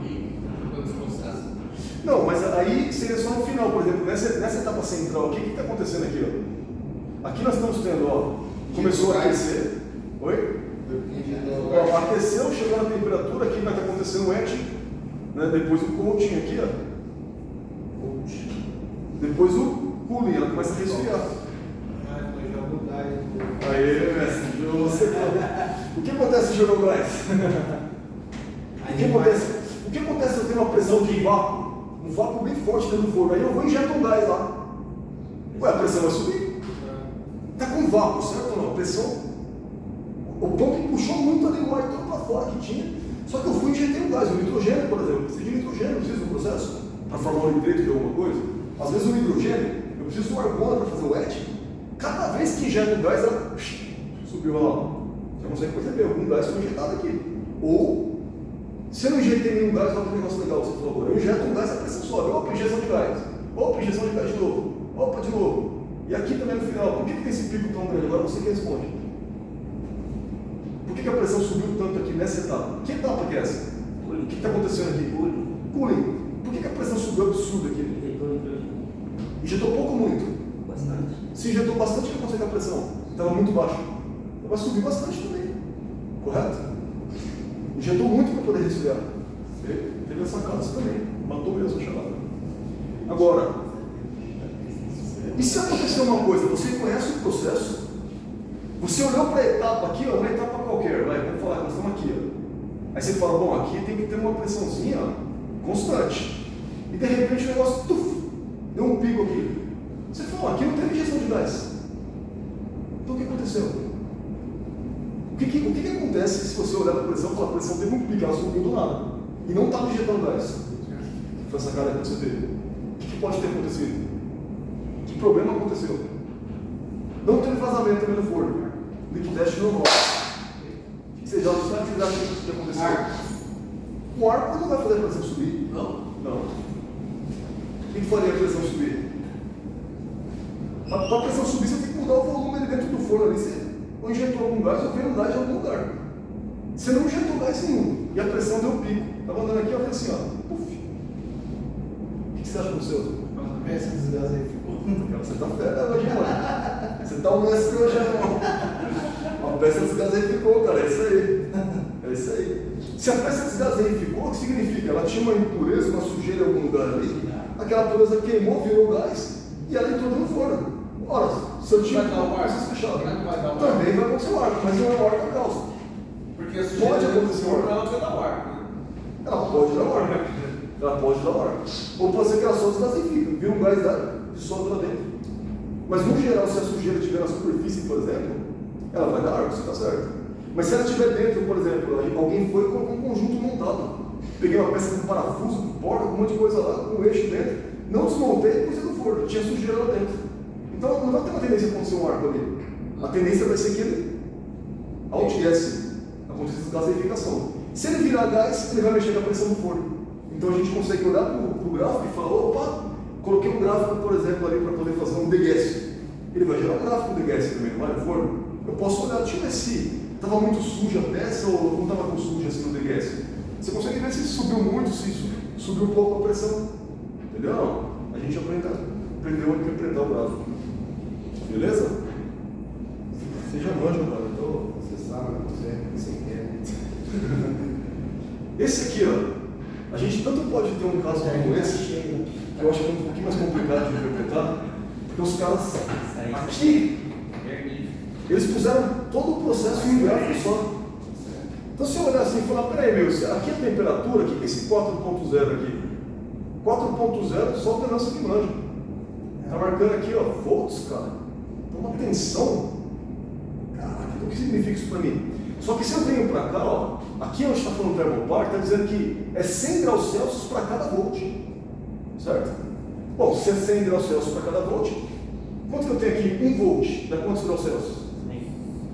e trocando os processos? Não, mas aí seria só no final, por exemplo, nessa etapa central aqui, o que está acontecendo aqui? Ó? Aqui nós estamos tendo, ó, começou a aquecer. Oi? Ó, aqueceu, chegou na temperatura, aqui vai estar acontecendo o etching. né? Depois o coaching aqui, ó. Depois o cooling, ela começa a resfriar. Eu jogo o gás do... Aê, mestre, você o que acontece se jogar o gás? O que acontece se eu tenho uma pressão de vácuo? Um vácuo bem forte dentro do forno. Aí eu vou e injeto um gás lá. Ué, a pressão vai subir? Está com vácuo, certo ou não? A pressão. O pão que puxou muito ali o ar todo para fora que tinha. Só que eu fui e injetei um gás, o nitrogênio, por exemplo. Eu preciso de nitrogênio, eu preciso do processo para formar um nitrito de alguma coisa. Às vezes o hidrogênio, eu preciso do argona para fazer o etch. Cada vez que injeta um gás, ela subiu lá. Você consegue perceber, algum gás foi injetado aqui. Ou, se eu não injetei nenhum gás, olha que negócio legal que você falou agora. Eu injeto um gás, a pressão sobe. Opa, injeção de gás. Opa, injeção de gás de novo. Opa, de novo. E aqui também no final, por que tem esse pico tão grande? Agora você que responde. Por que a pressão subiu tanto aqui nessa etapa? Que etapa que é essa? O que está acontecendo aqui? Cooling. Por que a pressão subiu absurdo aqui? Injetou pouco ou muito? Bastante. Se injetou bastante, o que aconteceu com a pressão? Estava muito baixa. Então vai subir bastante também. Correto? Injetou muito para poder resfriar. Teve essa casa também. Matou mesmo a chamada. Agora, e se acontecer uma coisa? Você conhece o processo? Você olhou para a etapa aqui, ó, uma etapa qualquer, vai, vamos falar, nós estamos aqui, ó. Aí você fala, bom, aqui tem que ter uma pressãozinha constante. E de repente o negócio, deu um pico aqui. Você fala, aqui não teve injeção de gás. Então o que aconteceu? O que acontece se você olhar para a pressão e falar, a pressão teve um pico, ela subiu do nada. E não estava injetando gás? Foi essa cara que você teve. O que pode ter acontecido? Que problema aconteceu? Não teve vazamento também no forno. Liquid test normal. O que vocês acham que aconteceu? O arco não vai fazer a pressão subir? Não. O que faria a pressão subir? Para a pressão subir, você tem que mudar o volume ali dentro do forno. Ali. Você ou injetou algum gás ou veio um gás de algum lugar. Você não injetou gás nenhum. E a pressão deu pico. Estava andando aqui, eu falei assim, ó. Puf. O que você acha que aconteceu? Essa desgraça aí ficou. Você tá fera hoje, mano. Você tá um mestre hoje, irmão. A peça desgaseificou, cara. É isso aí. É isso aí. Se a peça desgaseificou, o que significa? Ela tinha uma impureza, uma sujeira em algum lugar ali. Aquela pureza queimou, virou gás e ela entrou no forno. Ora, se eu tinha um processo fechado, também vai acontecer o arco, mas não é o arco a causa. Porque a sujeira Pode acontecer o arco. ela vai dar o arco. Ela pode dar o arco. Ela pode dar o arco. Ou pode ser que ela só desgaseifica, vira um gás e solta lá dentro. Mas no geral, se a sujeira estiver na superfície, por exemplo, ela vai dar arco, você está certo. Mas se ela estiver dentro, por exemplo, alguém foi com um conjunto montado. Peguei uma peça com parafuso, com porta, com um monte de coisa lá, com um eixo dentro, não desmontei e pus no forno, tinha sujeira lá dentro. Então não vai ter uma tendência a acontecer um arco ali. A tendência vai ser que ele outguesse, aconteça a gaseificação. Se ele virar gás, ele vai mexer com a pressão do forno. Então a gente consegue olhar para o gráfico e falar, opa, coloquei um gráfico, por exemplo, ali para poder fazer um degás. Ele vai gerar um gráfico de degás também, não vai no forno? Eu posso olhar, deixa eu ver se estava muito suja a peça ou não estava tão suja assim no degás. Você consegue ver se subiu muito, se subiu um pouco a pressão. Entendeu? Não. A gente aprendeu a interpretar o gráfico. Beleza? Você já manja, cara. Então, Você sabe, você quer. esse aqui, ó. A gente tanto pode ter um caso como esse, que eu acho que é um pouquinho mais complicado de interpretar, porque os caras aqui, eles puseram todo o processo em um gráfico só. Então se eu olhar assim e falar, peraí meu, aqui a temperatura, o que é esse 4.0 aqui? 4.0 só o Venâncio que manja. Está marcando aqui, ó, volts, cara. Então uma tensão. Caraca, então o que significa isso para mim? Só que se eu venho para cá, ó, aqui onde está falando termopar, está dizendo que é 100 graus Celsius para cada volt. Certo? Bom, se é 100 graus Celsius para cada volt, quanto que eu tenho aqui? 1 volt, dá quantos graus Celsius?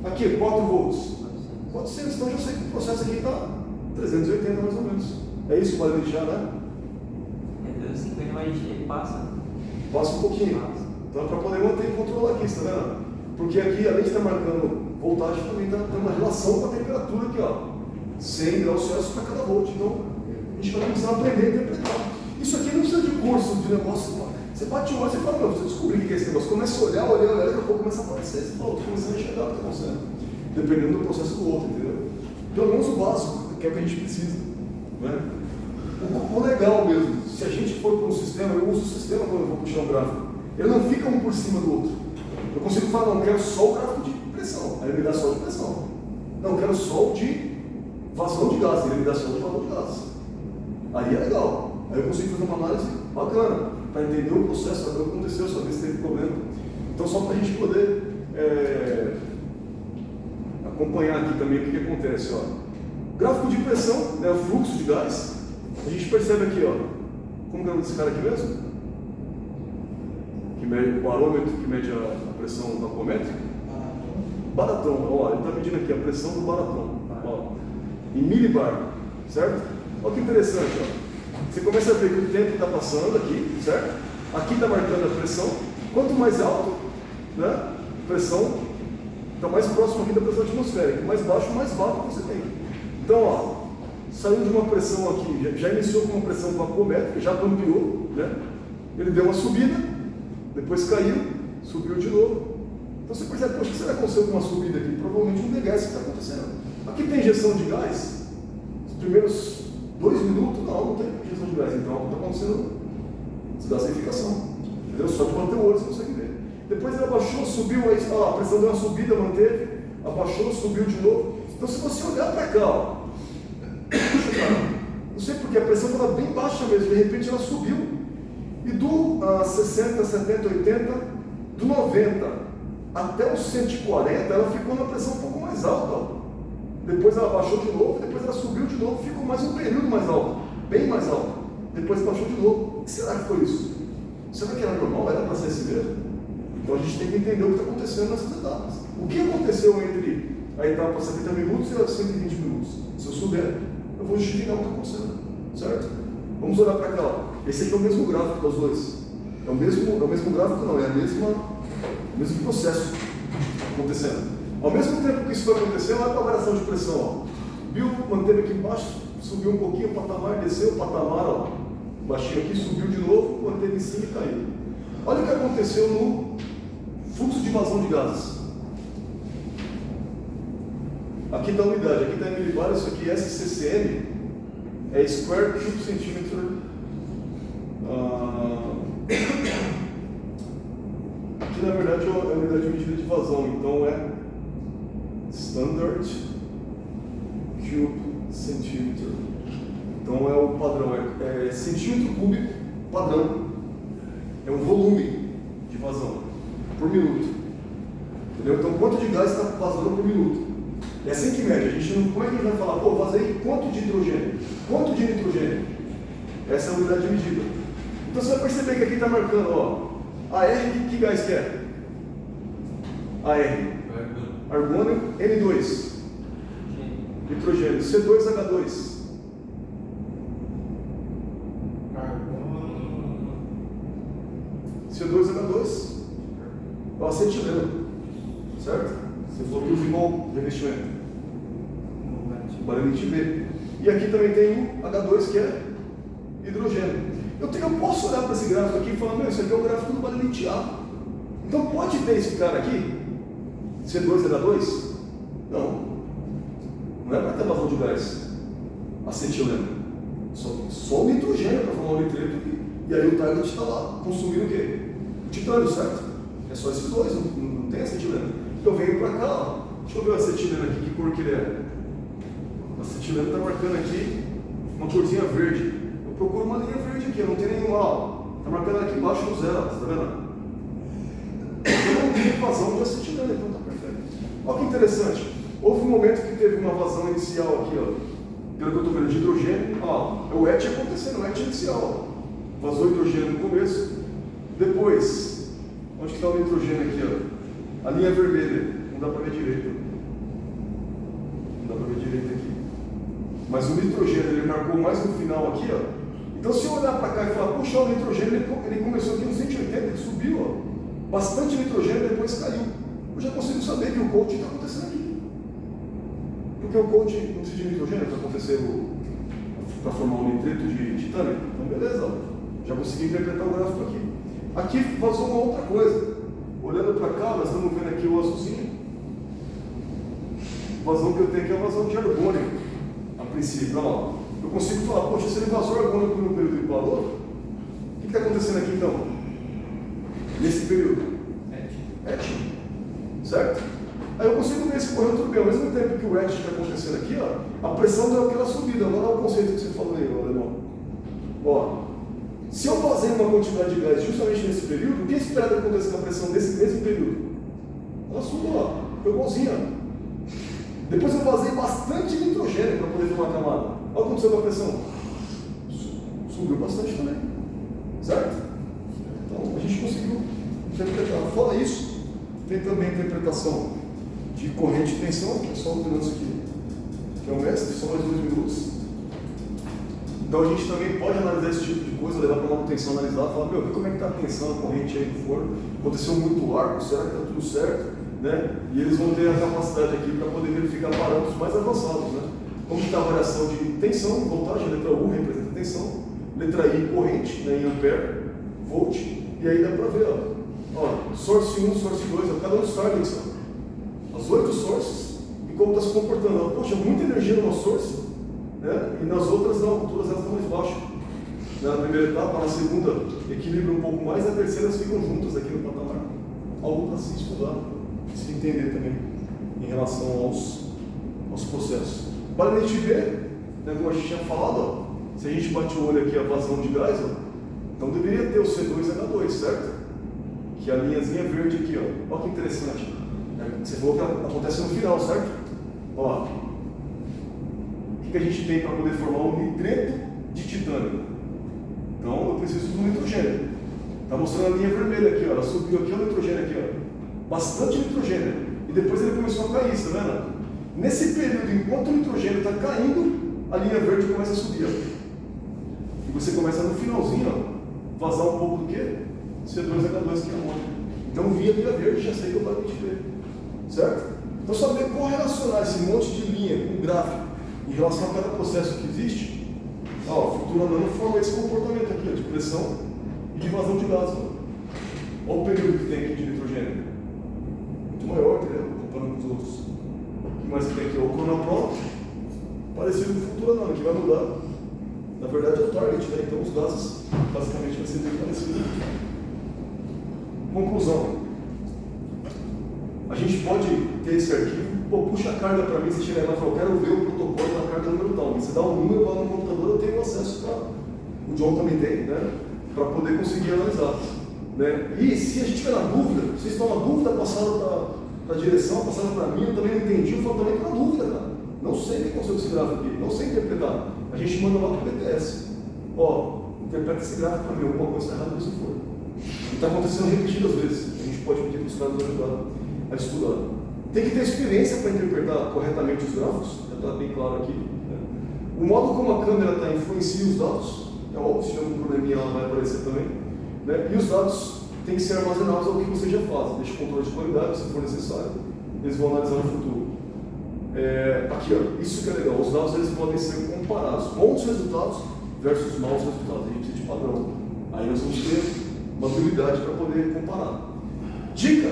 Aqui, 4 volts. 400, então eu já sei que o processo aqui está 380 mais ou menos. É isso que vai deixar, né? É 250, mas ele passa. Passa um pouquinho. Então é para poder manter e controlar aqui, está vendo? Porque aqui, além de estar marcando voltagem, também está tendo uma relação com a temperatura aqui, ó. 100 graus Celsius para cada volt. Então a gente vai começar a aprender a interpretar. Isso aqui não precisa de curso, de negócio. Você bate o olho e fala, meu, você descobriu o que é esse negócio. Começa a olhar, daqui a pouco começa a aparecer. Você fala, estou começando a enxergar o que está acontecendo. Dependendo do processo do outro, entendeu? Pelo menos o básico, que é o que a gente precisa. Né? O legal mesmo, se a gente for para um sistema, eu uso o sistema quando eu vou puxar um gráfico, ele não fica um por cima do outro. Eu consigo falar, não, eu quero só o gráfico de pressão, aí ele me dá só de pressão. Não, eu quero só o de vazão de gás, ele me dá só de vazão de gás. Aí é legal, aí eu consigo fazer uma análise bacana, para entender o processo, saber o que aconteceu, saber se teve problema. Então, só para a gente poder acompanhar aqui também o que acontece. Ó. Gráfico de pressão, né, o fluxo de gás, a gente percebe aqui, ó, como que é o nome desse cara aqui mesmo? Que mede o parômetro, que mede a pressão vapométrica. Baratron, ó, ele está medindo aqui a pressão do Baratron, ó, em milibar, certo? Olha que interessante, ó. Você começa a ver que o tempo está passando aqui, certo? Aqui está marcando a pressão. Quanto mais alto, né, a pressão está mais próximo aqui da pressão atmosférica. Mais baixo, mais vácuo você tem. Então, ó, saiu de uma pressão aqui, já iniciou com uma pressão vapométrica, já ampliou, né? Ele deu uma subida, depois caiu, subiu de novo. Então você percebe, poxa, o que será que aconteceu com uma subida aqui? Provavelmente um degás que está acontecendo. Aqui tem injeção de gás, os primeiros 2 minutos, não tem injeção de gás, então está acontecendo desgasificação. Entendeu? Só de manter o olho você consegue ver. Depois ele abaixou, subiu, aí, a pressão deu uma subida, manteve, abaixou, subiu de novo. Então se você olhar para cá, ó, não sei porque a pressão estava bem baixa mesmo, de repente ela subiu. E do 60, 70, 80, do 90 até os 140, ela ficou na pressão um pouco mais alta. Ó. Depois ela baixou de novo, depois ela subiu de novo, ficou mais um período mais alto, bem mais alto. Depois baixou de novo. O que será que foi isso? Será que era normal? Era para ser assim mesmo? Então a gente tem que entender o que está acontecendo nessas etapas. O que aconteceu entre a etapa 70 minutos e a 120 minutos? Se eu souber, eu vou justificar o que está acontecendo, certo? Vamos olhar para cá. Ó. Esse aqui é o mesmo gráfico dos dois. É o mesmo gráfico, não, é o mesmo processo acontecendo. Ao mesmo tempo que isso foi acontecendo, olha a variação de pressão. Ó. Viu, manteve aqui embaixo, subiu um pouquinho o patamar, desceu o patamar, ó, baixinho aqui, subiu de novo, manteve em cima e caiu. Olha o que aconteceu no fluxo de vazão de gases. Aqui está a unidade, aqui está em milibar, isso aqui SCCM, é Square Cube Centimeter. Aqui na verdade é a unidade de medida de vazão, então é Standard Cube Centimeter. Então é o padrão, é centímetro cúbico padrão. É um volume de vazão por minuto. Entendeu? Então quanto de gás está vazando por minuto? É assim que mede. A gente não, como é que a gente vai falar? Pô, vazei quanto de hidrogênio? Quanto de nitrogênio? Essa é a unidade de medida. Então você vai perceber que aqui está marcando, ó, AR, que gás que é? AR. Argônio, N2. Nitrogênio, C2H2. C2H2 é o acetileno, certo? Você falou que usa igual revestimento. Baranite B. E aqui também tem o H2 que é hidrogênio. Eu posso olhar para esse gráfico aqui e falar, meu, isso aqui é o gráfico do baranite A. Então pode ter esse cara aqui, C2H2? Não. Não é para ter vazão de gás. Acetileno. Só o nitrogênio para formar o nitreto aqui. E aí o target está lá, consumindo o quê? O titânio, certo? É só esses dois, não tem acetileno. Eu venho para cá, ó. Deixa eu ver o acetileno aqui, que cor que ele é. O acetileno está marcando aqui uma corzinha verde. Eu procuro uma linha verde aqui, eu não tenho nenhuma, ó. Está marcando aqui embaixo no zero, você está vendo? Eu não tenho vazão de acetileno, então está perfeito. Olha que interessante. Houve um momento que teve uma vazão inicial aqui, ó. Pelo que eu estou vendo, de hidrogênio. Ó, o ET acontecendo, o ET inicial, ó. Vazou hidrogênio no começo, depois, onde está o nitrogênio aqui? Ó? A linha vermelha, não dá para ver direito. Não dá para ver direito aqui. Mas o nitrogênio, ele marcou mais no final aqui, ó. Então se eu olhar para cá e falar, puxa, o nitrogênio, ele começou aqui nos 180, ele subiu, ó. Bastante nitrogênio, depois caiu. Eu já consigo saber que o coating está acontecendo aqui. Porque o coating não precisa de nitrogênio para acontecer para formar um nitreto de titânio. Então beleza, ó. Já consegui interpretar o gráfico aqui. Aqui vazou uma outra coisa. Olhando para cá, nós estamos vendo aqui o azulzinho. A vazão que eu tenho aqui é a vazão de argônio, a princípio. Olha lá. Eu Eu consigo falar, poxa, se ele vazou argônio por um período e parou, o que está acontecendo aqui então? Nesse período? Etching. Certo? Aí eu consigo ver se correu tudo bem. Ao mesmo tempo que o etching está acontecendo aqui, ó, a pressão deu aquela subida. Agora olha o conceito que você falou aí, alemão. Ó, se eu fazer uma quantidade de gás justamente nesse período, o que espera que aconteça com a pressão desse mesmo período? Ela subiu lá, foi igualzinha. Depois eu vazei bastante nitrogênio para poder formar a camada. Olha o que aconteceu com a pressão. Subiu bastante também. Certo? Então a gente conseguiu interpretar. Fora isso, tem também a interpretação de corrente de tensão, que é só um minuto aqui, que é o mestre, só mais 2 minutos. Então a gente também pode analisar esse tipo de coisa, levar para manutenção, analisar, falar, meu, como é que está a tensão, a corrente aí do forno, aconteceu muito arco, será que está tudo certo? Né? E eles vão ter a capacidade aqui para poder verificar parâmetros mais avançados, né? Como está a variação de tensão, voltagem, a letra U representa tensão, letra I corrente, né, em ampere, volt, e aí dá para ver, ó, source 1, source 2, ó, cada um dos targets, ó, as 8 sources, e como está se comportando, ó, poxa, muita energia numa source, né? E nas outras não, todas elas estão mais baixas. Na primeira etapa, na segunda equilibra um pouco mais, na terceira elas ficam juntas aqui no patamar. Algo para se estudar, se entender também em relação aos processos. Para a gente ver, né, como a gente tinha falado, ó, se a gente bate o olho aqui a vazão de gás, ó, então deveria ter o C2H2, certo? Que é a linhazinha verde aqui, ó. Olha que interessante. Você falou que acontece no final, certo? Ó, o que a gente tem para poder formar um nitreto de titânio? Então eu preciso do nitrogênio. Está mostrando a linha vermelha aqui, ó. Ela subiu aqui, o nitrogênio aqui, ó. Bastante nitrogênio. E depois ele começou a cair, está vendo? Nesse período, enquanto o nitrogênio está caindo, a linha verde começa a subir, ó. E você começa no finalzinho, ó, vazar um pouco do quê? C2H2, que é amônio. Então via linha verde, já sei que eu vou ver. Certo? Então saber correlacionar esse monte de linha com gráfico em relação a cada processo que existe, ó, futura nano forma esse comportamento aqui, ó, de pressão e de vazão de gás. Ó. Olha o período que tem aqui de nitrogênio. Muito maior, entendeu? Comparando com os outros. O que mais que tem aqui? O cronopron, parecido com futura nano, que vai mudar. Na verdade é o target, né? Então os gases basicamente vai ser bem parecido. Conclusão. A gente pode ter esse arquivo, pô, puxa a carga para mim, você chega lá e fala, eu quero ver o protocolo da carga número tal. Você dá um número, vai no computador, eu tenho acesso para. O John também tem, né? Para poder conseguir analisar. Né? E se a gente tiver na dúvida, vocês estão na dúvida, passaram para a direção, passaram para mim, eu também não entendi, eu falo também estou na dúvida, cara. Não sei o que aconteceu com esse gráfico aqui, não sei interpretar. A gente manda lá para o BTS. Ó, interpreta esse gráfico para mim, alguma coisa está errada se for. E está acontecendo repetidas vezes. A gente pode pedir para os caras ajudar a estudar. Tem que ter experiência para interpretar corretamente os gráficos, já está bem claro aqui. Né? O modo como a câmera está influencia os dados, é óbvio, se tiver um probleminha ela vai aparecer também. Né? E os dados têm que ser armazenados ao que você já faz, deixa o controle de qualidade se for necessário, eles vão analisar no futuro. Aqui, ó, isso que é legal, os dados eles podem ser comparados, bons resultados versus maus resultados, a gente precisa de padrão. Aí nós vamos ter uma habilidade para poder comparar. Dica!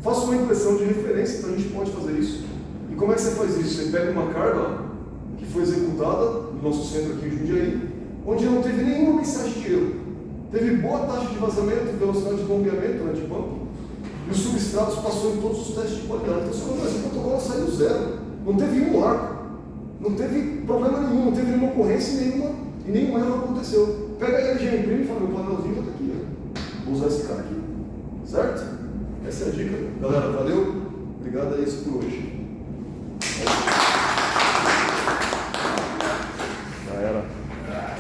Faça uma impressão de referência, então a gente pode fazer isso. E como é que você faz isso? Você pega uma carga ó, que foi executada no nosso centro aqui em Jundiaí, onde não teve nenhuma mensagem de erro. Teve boa taxa de vazamento, velocidade de bombeamento, né, de pump, e os substratos passou em todos os testes de qualidade. Então, você esse protocolo saiu zero. Não teve um arco, não teve problema nenhum, não teve nenhuma ocorrência e nenhum erro aconteceu. Pega ele, já imprime e fala, meu painelzinho já está aqui. Ó. Vou usar esse cara aqui. Certo? Essa é a dica. Galera, valeu. Obrigado a isso por hoje.